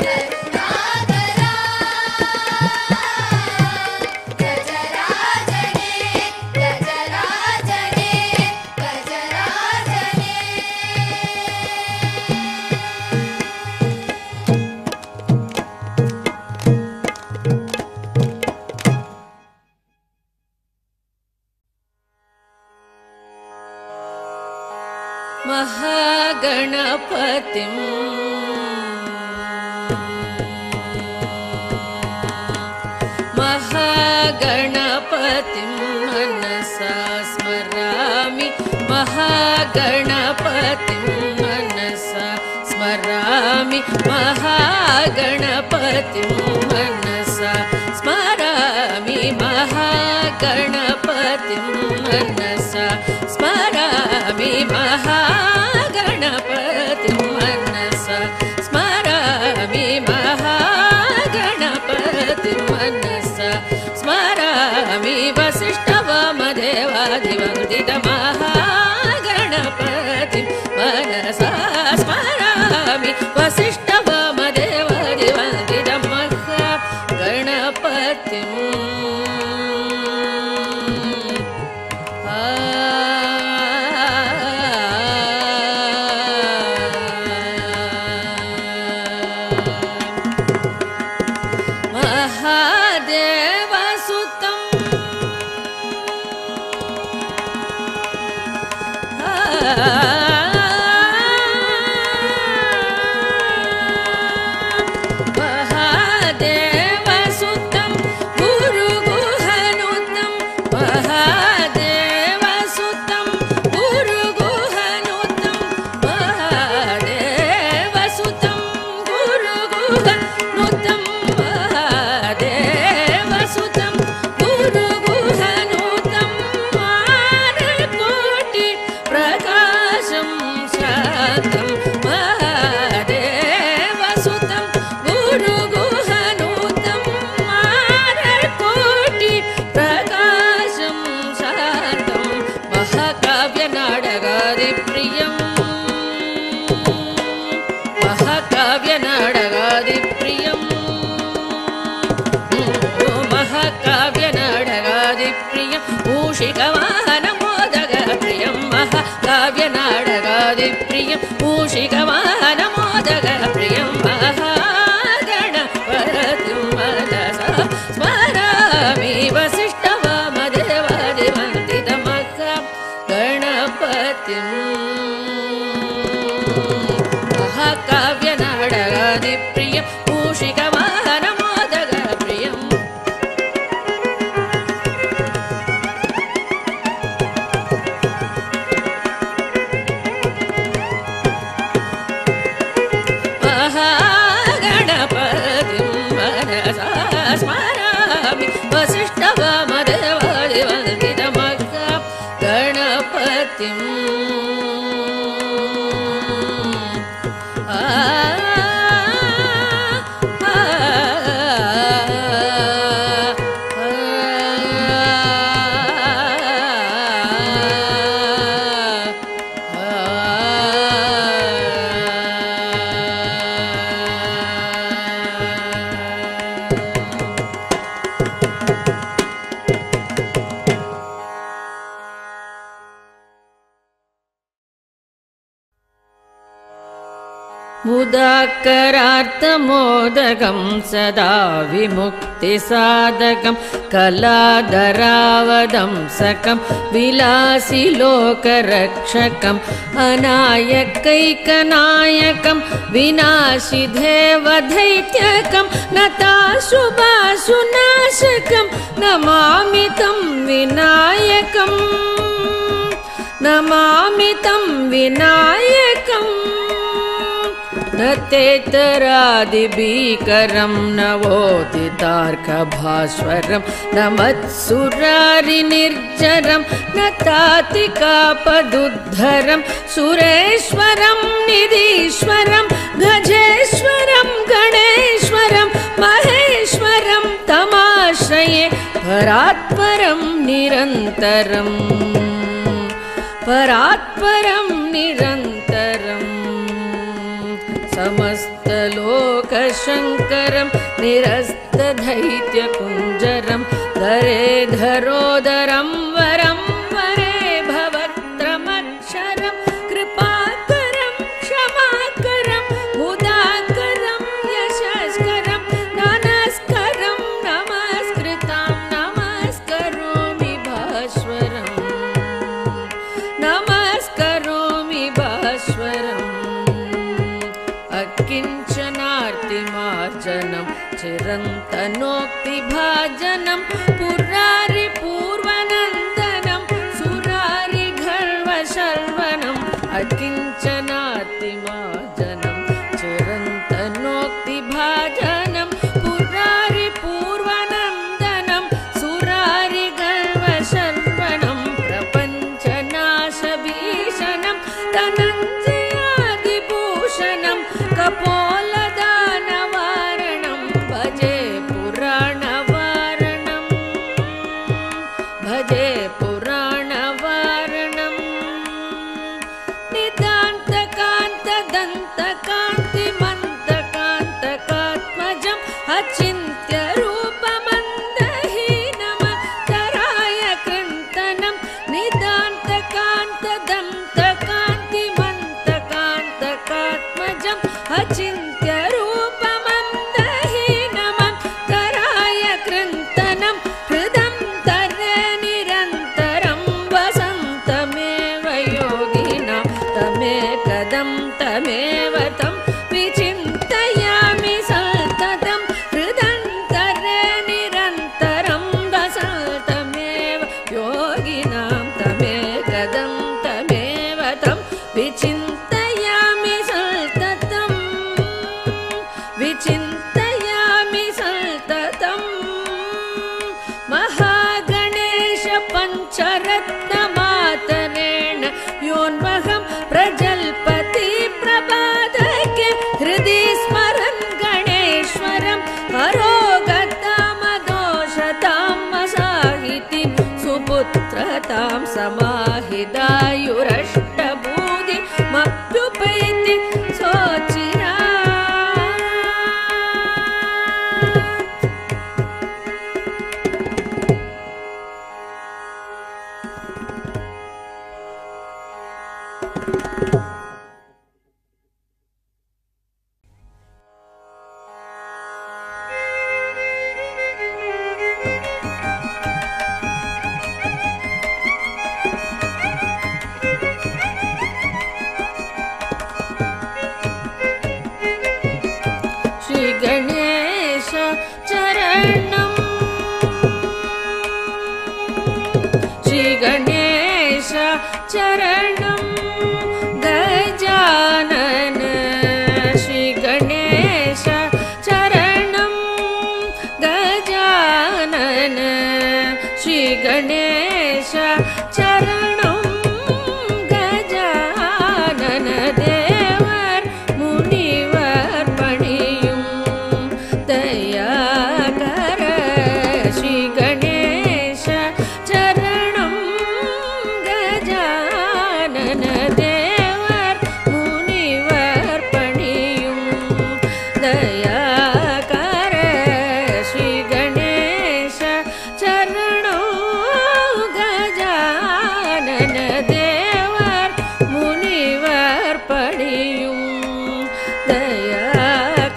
கருணாகரா கஜராஜனே கஜராஜனே கஜராஜனே महागणपतिं महागणपतिं मनसा स्मरामि महागणपतिं मनसा स्मरामि महागणपतिं मनसा स्मरामि महागणपतिं मनसा स्मरामि महागणपतिं मनसा स्मरामि महागणपतिं मनसा स्मरामि वसिष्ठवामदेवादिवन्दितमहागणपतिं मनसा स्मरामि वसिष्ठवामदेवादिवन्दितमहागणपतिं मूषिकवाहनमोदगप्रियं महाकाव्यनाटकादिप्रियं मूषिकवाहनमोदगप्रियं महागणपतिं मनसा स्मरामि वसिष्ठवामदेवादिवन्दितमहागणपतिं महाकाव्यनाटकादिप्रियं मूषिकवाहनमोदगप्रियं स्मरामि वसिष्ठवामदेवादिवन्दितमहागणपतिं मुदाकरार्थमोदकं सदा विमुक्तिसाधकं कलाधरावदंसकं विलासिलोकरक्षकम् अनायकैकनायकं विनाशिदेवदैत्यकं नताशुभाशुनाशकं नमामि तं विनायकं नमामि तं विनायकम् नतेतरादिभीकरं नवोदितार्कभास्वरं नमत्सुरारिनिर्जरं नतातिकापदुद्धरं सुरेश्वरं निधीश्वरं गजेश्वरं गणेश्वरं महेश्वरं तमाश्रये परात्परं निरन्तरं परात्परं निरन्तरम् समस्तलोकशङ्करं निरस्तदैत्यकुञ्जरं धरेधरोदरं वरं वरे भवत्रमक्षरं कृपाकरं क्षमाकरं मुदाकरं यशस्करं नमस्करं नमस्कृतां नमस्करोमि भास्वरं नमस्करोमि भास्वरम् अकिञ्चनार्तिमार्जनं चिरन्तनोक्तिभाजनं पुरारिपूर्वनन्दनं सुरारिगर्वशर्वणम् अकिञ्चनार्तिमार्जनं चिरन्तनोक्तिभाजनं पुरारिपूर्वनन्दनं सुरारिगर्वशर्वणं प्रपञ्चनाशभीषणं धनञ्जयादिभूषणं कपोलदानवारणं भजे पुराणवारणम् समाहितायुरष्टबूधि मप्युपैति सोचिरा गणेश चरणं श्री गणेश चरणं गजानन श्री गणेश चरणं गजानन श्री गणेश चरणं गजानन देवर मुनिवर पणियुं दया कर श्री गणेश चरणं गजानन देवर मुनिवर पणियुं दया कर श्री गणेश चरणं गजानन देवर मुनिवर पणियुं दया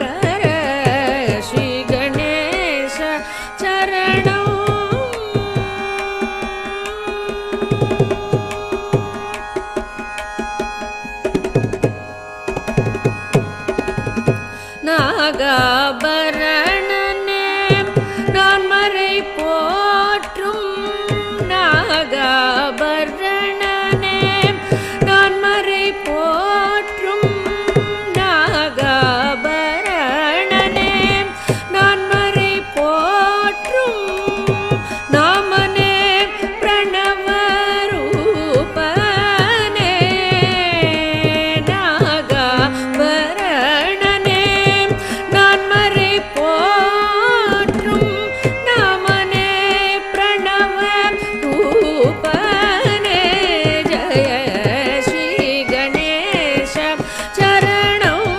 कर श्री गणेश चरणं நாகாபரணனே நான் மறை போற்றும் நாகாபரணனே நான் மறை போற்றும் நாகாபரணனே நான் மறை போற்றும் நாமனே பிரணவரூபனே நாகாபரணனே நான் மறை போற்றும் நாமனே பிரணவரூபனே ஜய ஸ்ரீ கணேச சரணம்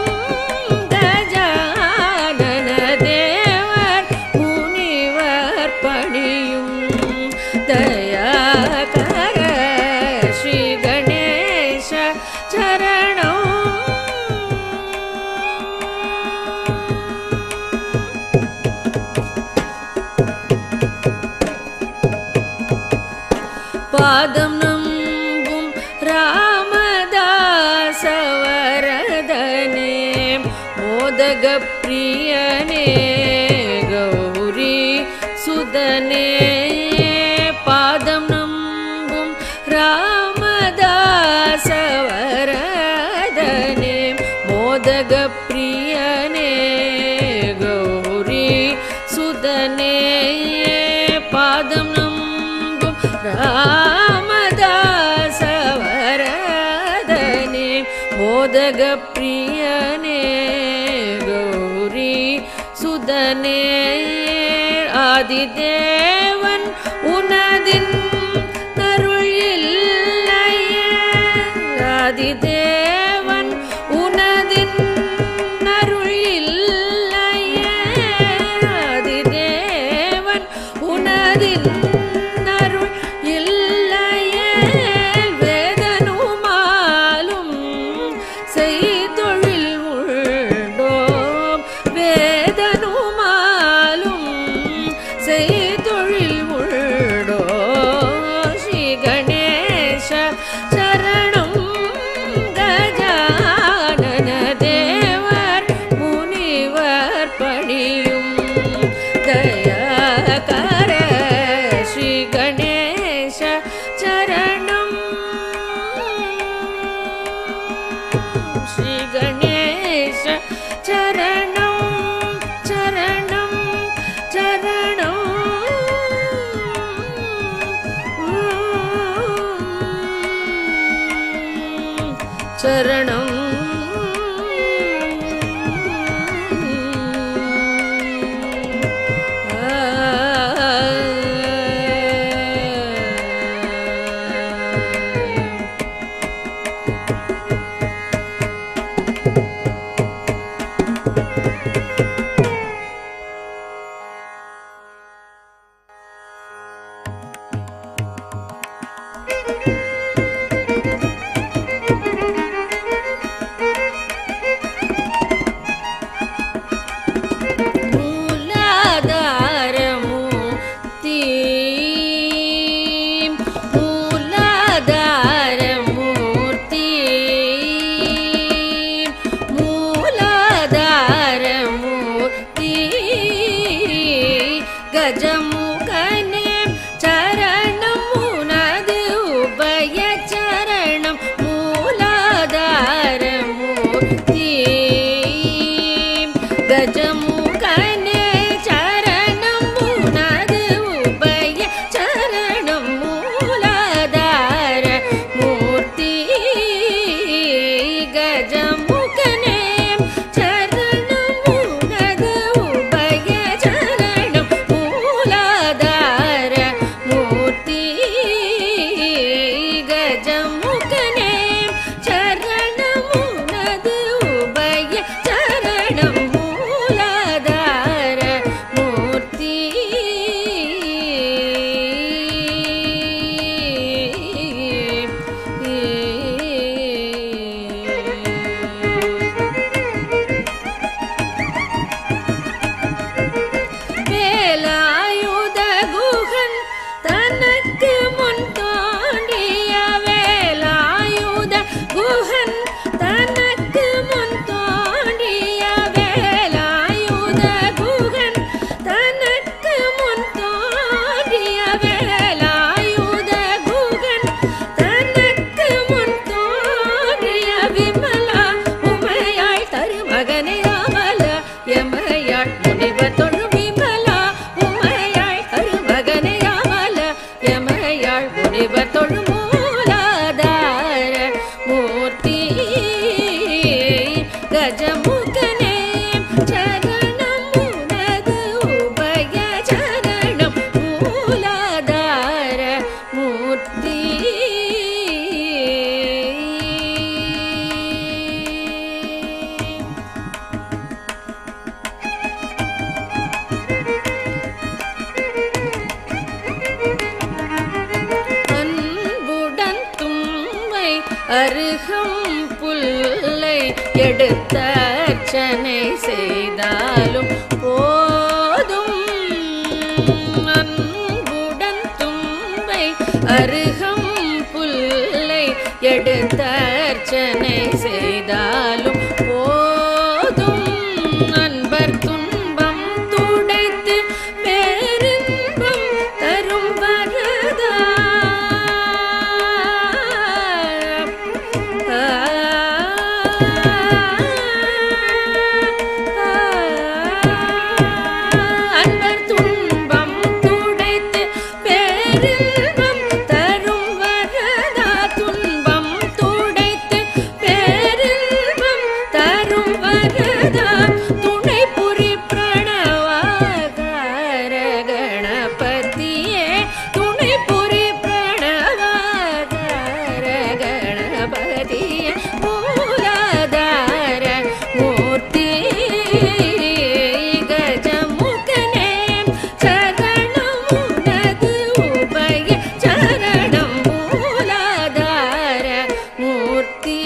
கஜானன தேவர் முனிவர் பணியும் தயா கர ஸ்ரீ கணேச சரணம் பாதம் நம்பும் ராமதாசவரதனே மோதக பிரியனே கௌரி சுதனே பாதம் நம்பும் ராமதாசவரதனே மோதக பிரியனே கௌரி சுதனே பாதம் நம்பும் ராமதாசவரதனே மோதக பிரியனே கௌரி சுதனே ஆதிதேவன் உனதின் அருள் இல்லையே ஆதிதேவன் உனதின் அருள் இல்லையே ஆதிதேவன் உனதின் அருள் இல்லையே வேதனுமாலும் செய்தொழில் உண்டோம் வேதனுமாலும் செய்தொழில் உண்டோ ஸ்ரீ கணேச சரணம் கஜானன தேவர் முனிவர் பணியும் தயா கர ஸ்ரீ கணேச சரணம் ஸ்ரீ கணேச சரணம் சரணம் சரணம் சரணம் கஜமுகனே சரணம் உனது உபய சரணம் மூலாதார மூர்த்தி கஜமுகனே சரணம் உனது உபய சரணம் மூலாதார மூர்த்தி கஜமுகனே சரணம் உனது உபய சரணம் மூலாதார மூர்த்தி கஜமுகனே சரணம் உனது உபய சரணம் மூலாதார மூர்த்தி வேலாயுத குகன் தனக்கு முன் தோன்றிய வேலாயுத குகன் தனக்கு முன் தோன்றிய வேலாயுத குகன் தனக்கு முன் தோன்றிய வேலாயுத குகன் தனக்கு முன் தோன்றிய விமலா உமையாள் தருமகனே அமல எமையாள் முனிவர் தொழும் விமலா உமையாள் தருமகனே அமல எமையாள் முனிவர் தொழும் மூலாதார மூர்த்தி கஜமுகனே சரணம் உனது உபய சரணம் மூலாதார மூர்த்தி அன்புடன் தும்பை அருகம் புல்லை எடுத்த அர்ச்சனை செய்தாலும் போதும் அன்புடன் தும்பை அருகம் புல்லை எடுத்த அர்ச்சனை செய்தாலும் போதும் அன்பர் துன்பம் துடைத்து பேரின்பம் தரும் வரதா அன்பர் துன்பம் துடைத்து பேரின்பம் தரும் வரதா துன்பம் துடைத்து பேரின்பம் தரும் வரதா துணை புரி பிரணவாகார கணபதியே துணை புரி பிரணவாகார கணபதியே மூலாதார மூர்த்தி கஜமுகனே சரணம் உனது உபய சரணம் மூலாதார மூர்த்தி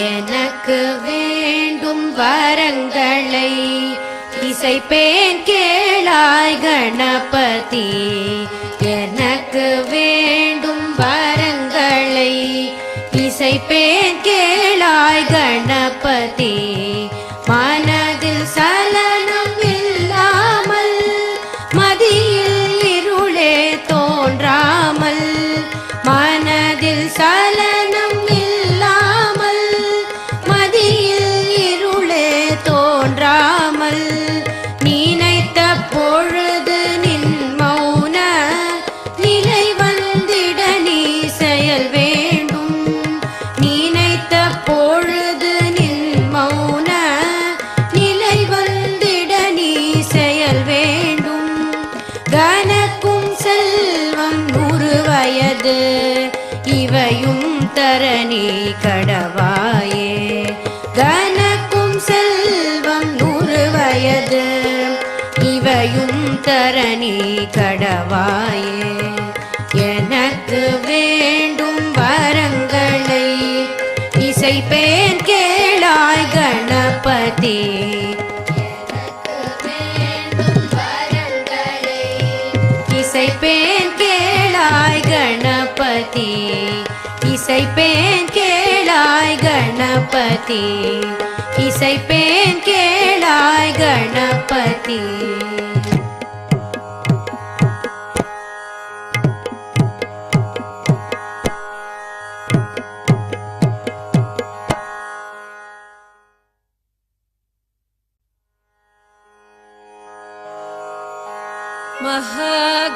எனக்கு வேண்டும் வரங்களை இசைப்பேன் கேளாய் கணபதி எனக்கு வேண்டும் வரங்களை இசைப்பேன் கேளாய் கணபதி மனதில் சலனம் இல்லாமல் மதியில் இருளே தோன்றாமல் மனதில் சலனம் இல்லாமல் மதியில் இருளே தோன்றாமல் நினைத்த பொழுது நின் மௌன நிலை வந்திட நீ செயல் வேண்டும் நினைத்த பொழுது நின் மௌன நிலை வந்திட நீ செயல் வேண்டும் கனக்கும் செல்வம் 100 வயது இவையும் தரணி கடவாயே கனக்கும் செல்வம் 100 வயது இவையும் தரணி கடவாயே எனக்கு வேண்டும் வரங்களை இசைப்பேன் கேளாய் கணபதி. இசைப்பேன் கேளாய் கணபதி, இசைப்பேன் கேளாய் கணபதி, இசைப்பேன் கேளாய் கணபதி.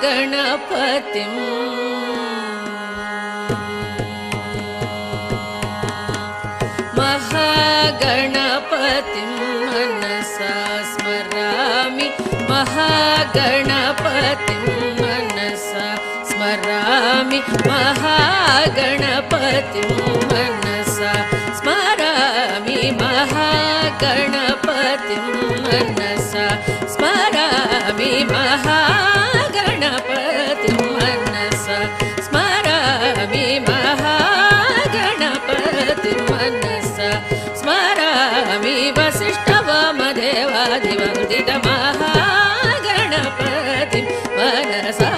महागणपतिं महागणपतिं मनसा स्मरामि, महागणपतिं मनसा स्मरामि, महागणपतिं मनसा स्मरामि, महागणपतिं मनसा स्मरामि, महागणपतिं मनसा स्मरामि, महागणपतिं मनसा स्मरामि, वसिष्ठवामदेवादिवन्दितमहागणपतिं मनसा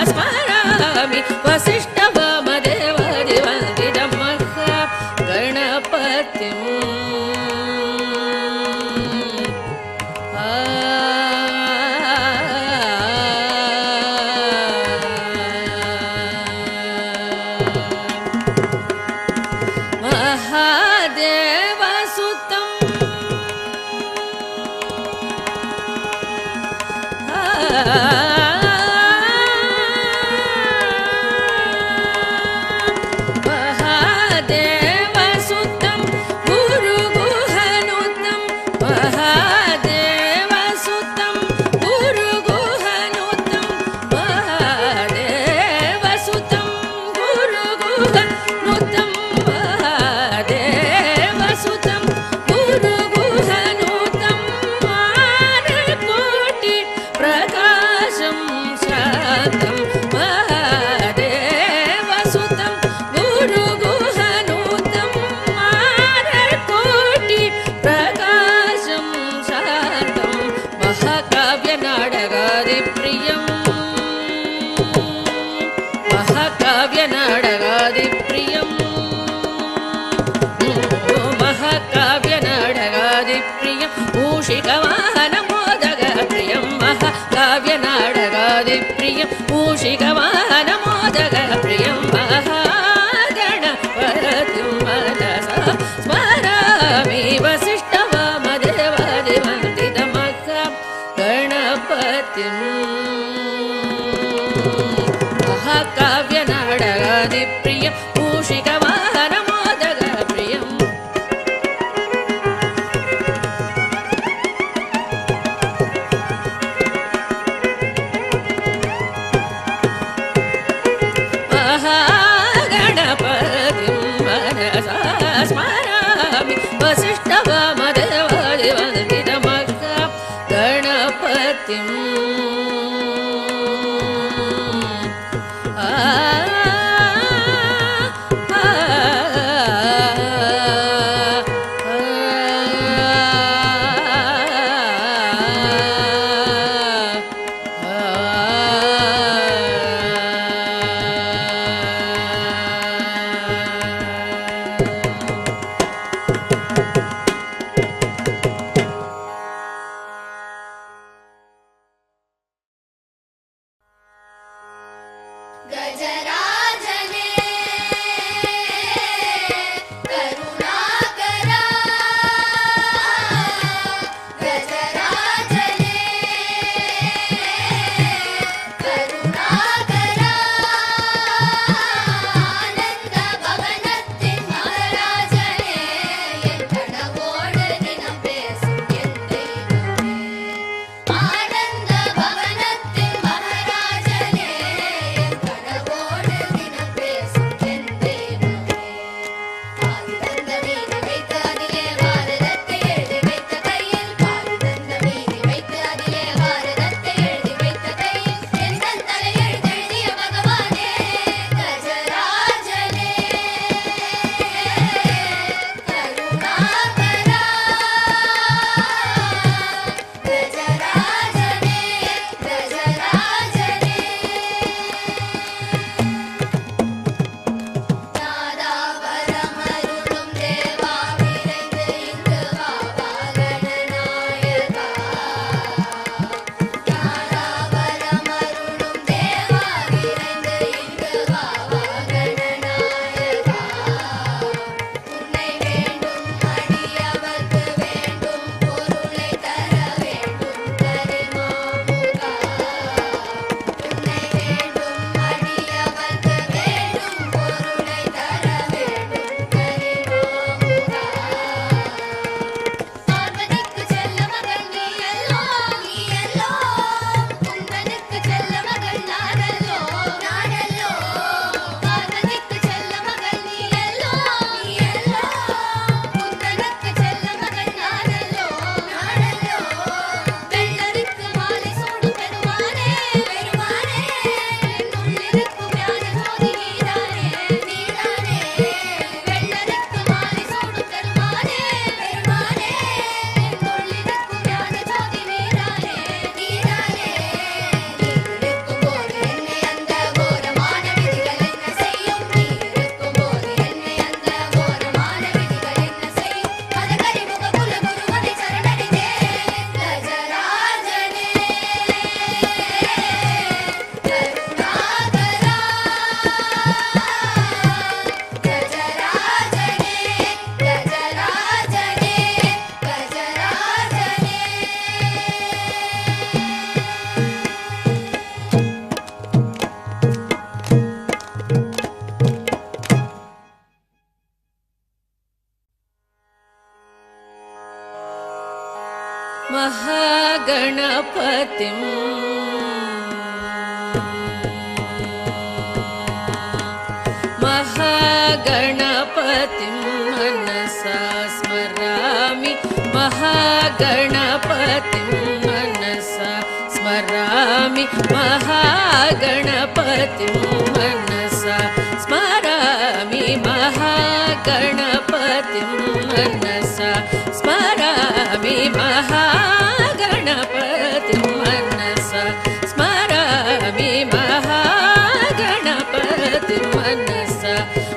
स्मरामि, वसिष्ठवामदेवादिवन्दितमहागणपतिं. महादेवसुतं महादेवसुतं गुरुगुहनुतं, महादेवसुतं गुरुगुहनुतं, महादेवसुतं गुरुगुहनुतं, महादेवसुतं गुरुगुहनुतं, मानकोटि प्रकाशं शान्तं, महादेवसुतं गुरुगुहनुतं, मानकोटि प्रकाशं शान्तं, महाकाव्यनाटकादिप्रियं, महाकाव्यनाटकादिप्रियं, महाकाव्यनाटकादिप्रियं, मूषिकवाहनमोदकप्रियं, महाकाव्यनाटकादिप्रियं, मूषिकवाहनमोदकप्रियं, महागणपतिं मनसा स्मरामि, वसिष्ठवामदेवादिवन्दितमहागणपतिं. महाकाव्यनाटकादिप्रियं, मूषिकवाहनमोदकप्रियं, महागणपतिं मनसा स्मरामि, वसिष्ठवामदेवादिवन्दितमहागणपतिं. गजराजने करुणाकरा, गजराजने करुणाकरा, आनंद भवनत्तिन महाराजने एन कणवोडु दिனம் பேசும் என் தெய்வமே, ஆனந்த பவனத்தின் மகாராஜனே என் கனவோடு महागणपतिं महागणपतिं मनसा स्मरामि महागणपतिं मनसा स्मरामि महागणपतिं मनसा स्मरामि महागणपतिं मनसा स्मरामि महागणपतिं मनसा स्मरामि महागणपतिं मनसा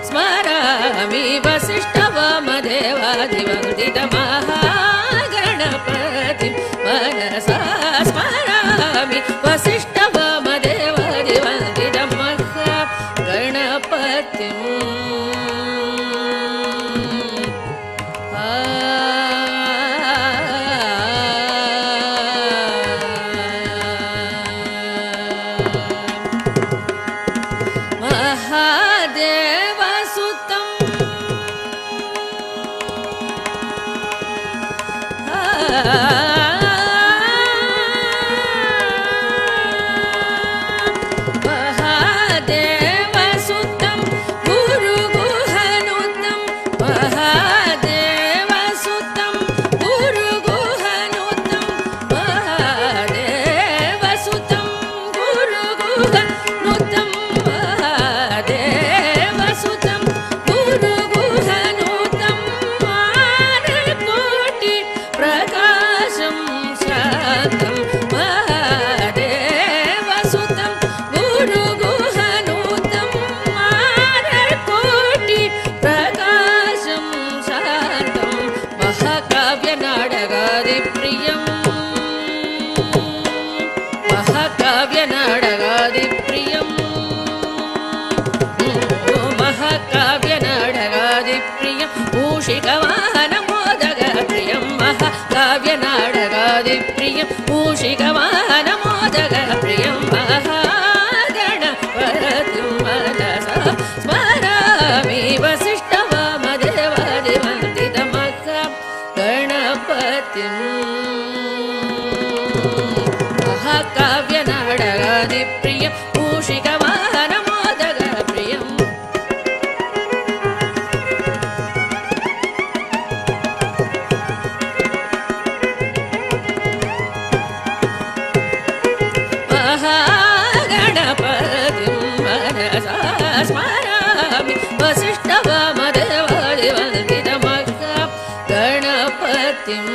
स्मरामि वसिष्ठवामदेवादिवन्दितमहागणपतिं मनसा स्मरामि वसिष्ठवामदेवादिवन्दितमहागणपतिं महादेवसुतं महादेवसुतं गुरुगुहनुतं महादेवसुतं गुरुगुहनुतं महादेवसुतं गुरुगुहनुतं महादेवसुतं गुरुगुहनुतं मानकोटि प्रकाशं शान्तं महादेवसुतं गुरुगुहनुतं मानकोटि प्रकाशं शान्तं महाकाव्यनाटकादिप्रियं महाकाव्यनाटकादिप्रियं महाकाव्यनाटकादिप्रियं मूषिकवाहनमोदकप्रियं महाकाव्यनाटकादिप्रियं मूषिकवाहनमोदकप्रियं महागणपतिं मनसा स्मरामि वसिष्ठवामदेवादिवन्दितमहागणपतिं महाकाव्यनाटकादिप्रियं मूषिकवाहनमोदकप्रियं महागणपतिं मनसा स्मरामि वसिष्ठवामदेवादिवन्दितमहागणपतिं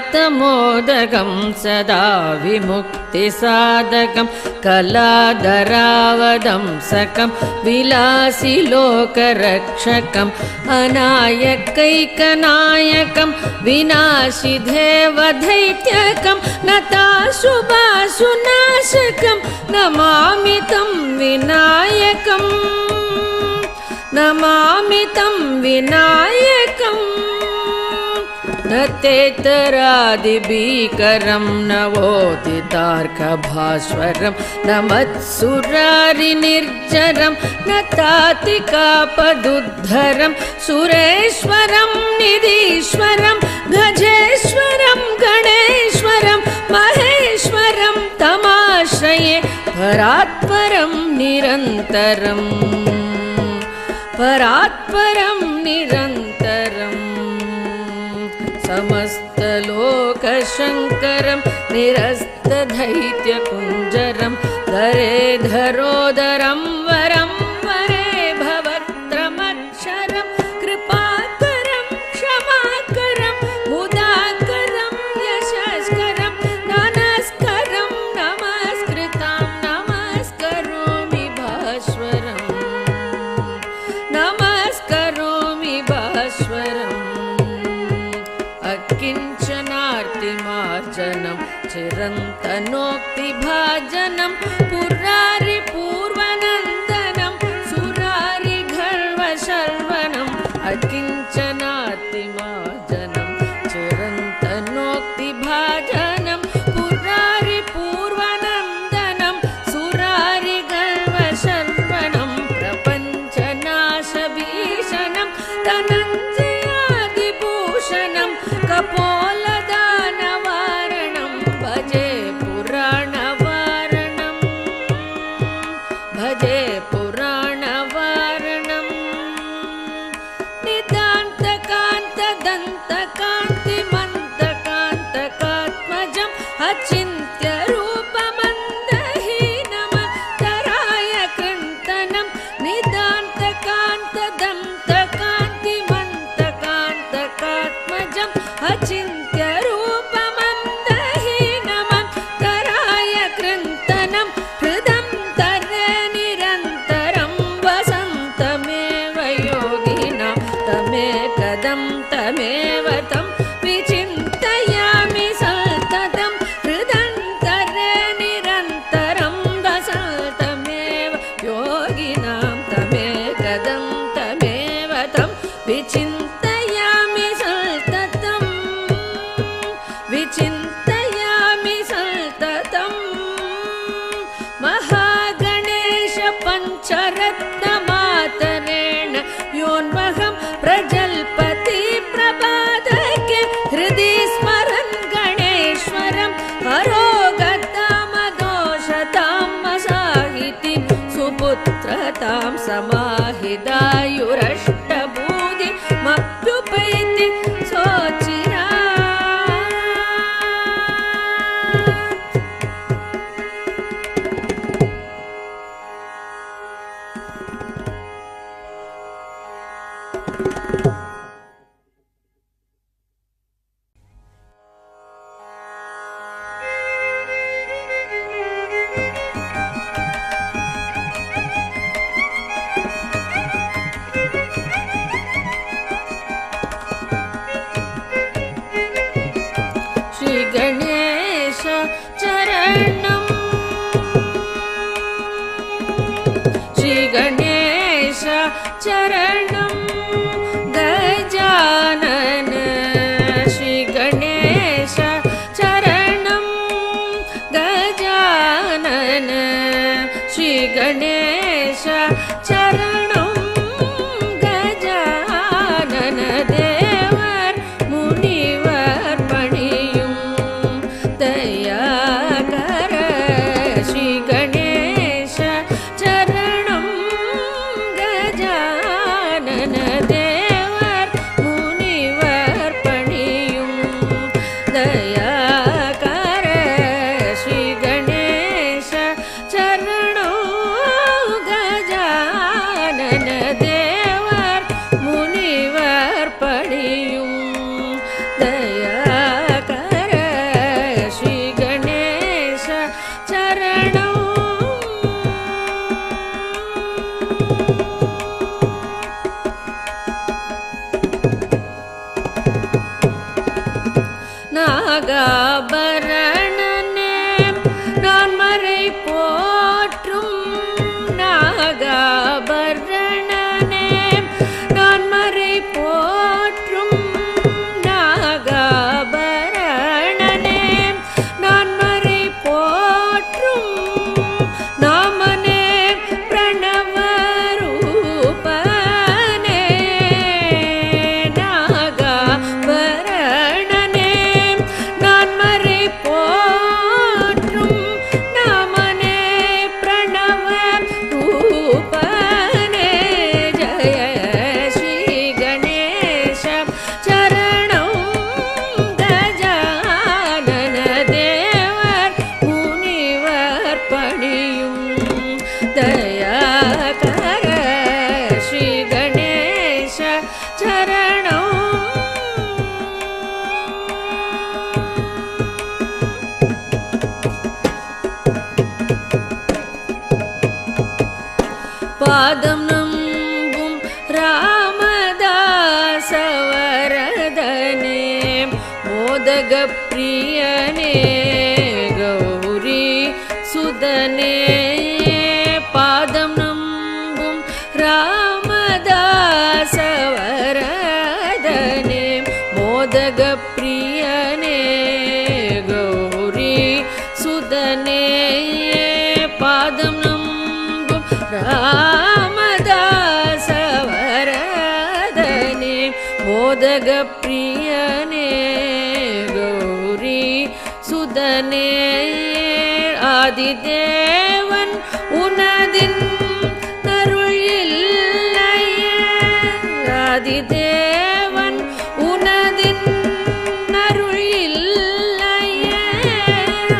मुदाकरार्थमोदकं सदा विमुक्तिसाधकं कलाधरावदंसकं विलासिलोकरक्षकम् अनायकैकनायकं विनाशिदेवदैत्यकं नताशुभाशुनाशकं नमामि तं विनायकं नमामि तं विनायकम् नतेतरादिभीकरं नवोदितार्कभास्वरं नमत्सुरारिनिर्जरं नतातिकापदुद्धरं सुरेश्वरं निधीश्वरं गजेश्वरं गणेश्वरं महेश्वरं तमाश्रये परात्परं निरन्तरं परात्परं निरन्तरम् समस्तलोकशङ्करं निरस्तदैत्यकुञ्जरं धरेधरोदरं वरं वरे भवत्रमक्षरं कृपाकरं क्षमाकरं मुदाकरं यशस्करं नमस्करं नमस्कृतां नमस्करोमि भास्वरं नमस्करोमि भास्वरम् तनोक्तिभाजनं पुरारि पूर्वनन्दनं सुरारि गर्वशर्वणम् अकिञ्चनातिमाजनं चिरन्तनोक्तिभाजनं पुरारि पूर्वनन्दनं सुरारि गर्वशर्वणं प्रपञ्चनाशभीषणं धनञ्जयादिभूषणं कपोलदानवारणं भजे पुराणवारणं भजे पुराणवारणं निदान्तकान्तदन्तकान्तिमन्तकान्तकात्मजं अचिन्त्यरूपमन्दहीनमतराय कृन्तनं निदान्तकान्तदन्तकान्तिमन्तकान्तकात्मजं अचिन्त्यरूपमन्दहीनमतराय कृन्तनं हृदं तरे निरन्तरं वसन्तमेव योगिनां तमेकदं तमेव तं विचिन्तयामि सततं हृदं तरे निरन्तरं वसन्तमेव योगिनां तमेकदं तमेव तं विचिन्तयामि सततं विचिन्तयामि सततं महागणेश पञ्चरत्नमातरेण योन्वहं प्रजल्पति प्रभातके हृदि स्मरन् गणेश्वरं हरोगतामदोषतां मसाहितिं सुपुत्रतां समाहिदायुरष्टभूतिमप्युपैति सोचिरा श्री गणेश चरणं श्री गणेश चरणं गजानन श्री गणेश चरणं गजानन श्री गणेश चरणं गजानन देवर मुनिवर पणियुं दयाकर श्री गणेश चरणं गजानन देवर मुनिवर पणियुं दयाकर श्री गणेश चरणं गजानन देवर मुनिवर पणियुं दयाकर श्री गणेश चरणं நாகாபரணனே நான் மறை போற்றும் நாகாபரணனே நான் மறை போற்றும் நாகாபரணனே நான் மறை போற்றும் நாமனே பிரணவரூபனே நாகாபரணனே நான் மறை போற்றும் நாமனே பிரணவரூபனே ஜய ஸ்ரீ கணேಶ चरणं गजानन देवर मुनिवर पणियुं दयाकर श्री गणेश चरणं पादं नम्बुं रामदासवरदने मोदगप्रियने गौ சுதனே பாதம் நம்பும் ராமதாச வரதனே மோதக பிரியனே கௌரி சுதனே ஆதிதேவன் உனதின் அருள் இல்லையே ஆதிதேவன் உனதின் அருள் இல்லையே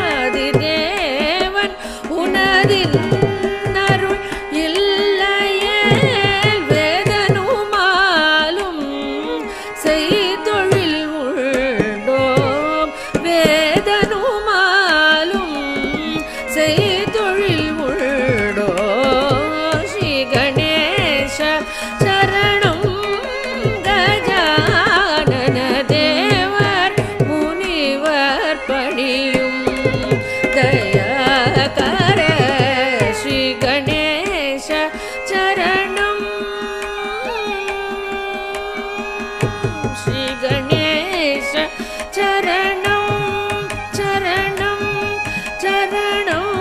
ஆதிதேவன் உனதின் அருள் இல்லையே வேதனுமாலும் செய்தொழில் உண்டோம் வேதனுமாலும் செய்தொழில் உண்டோ ஸ்ரீ கணேச சரணம் கஜானன தேவர் முனிவர் பணியும் தயாகர ஸ்ரீ கணேச சரணம் ஸ்ரீ கணேச சரணம் சரணம் சரணம்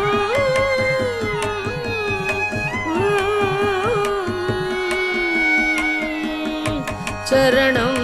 சரணம்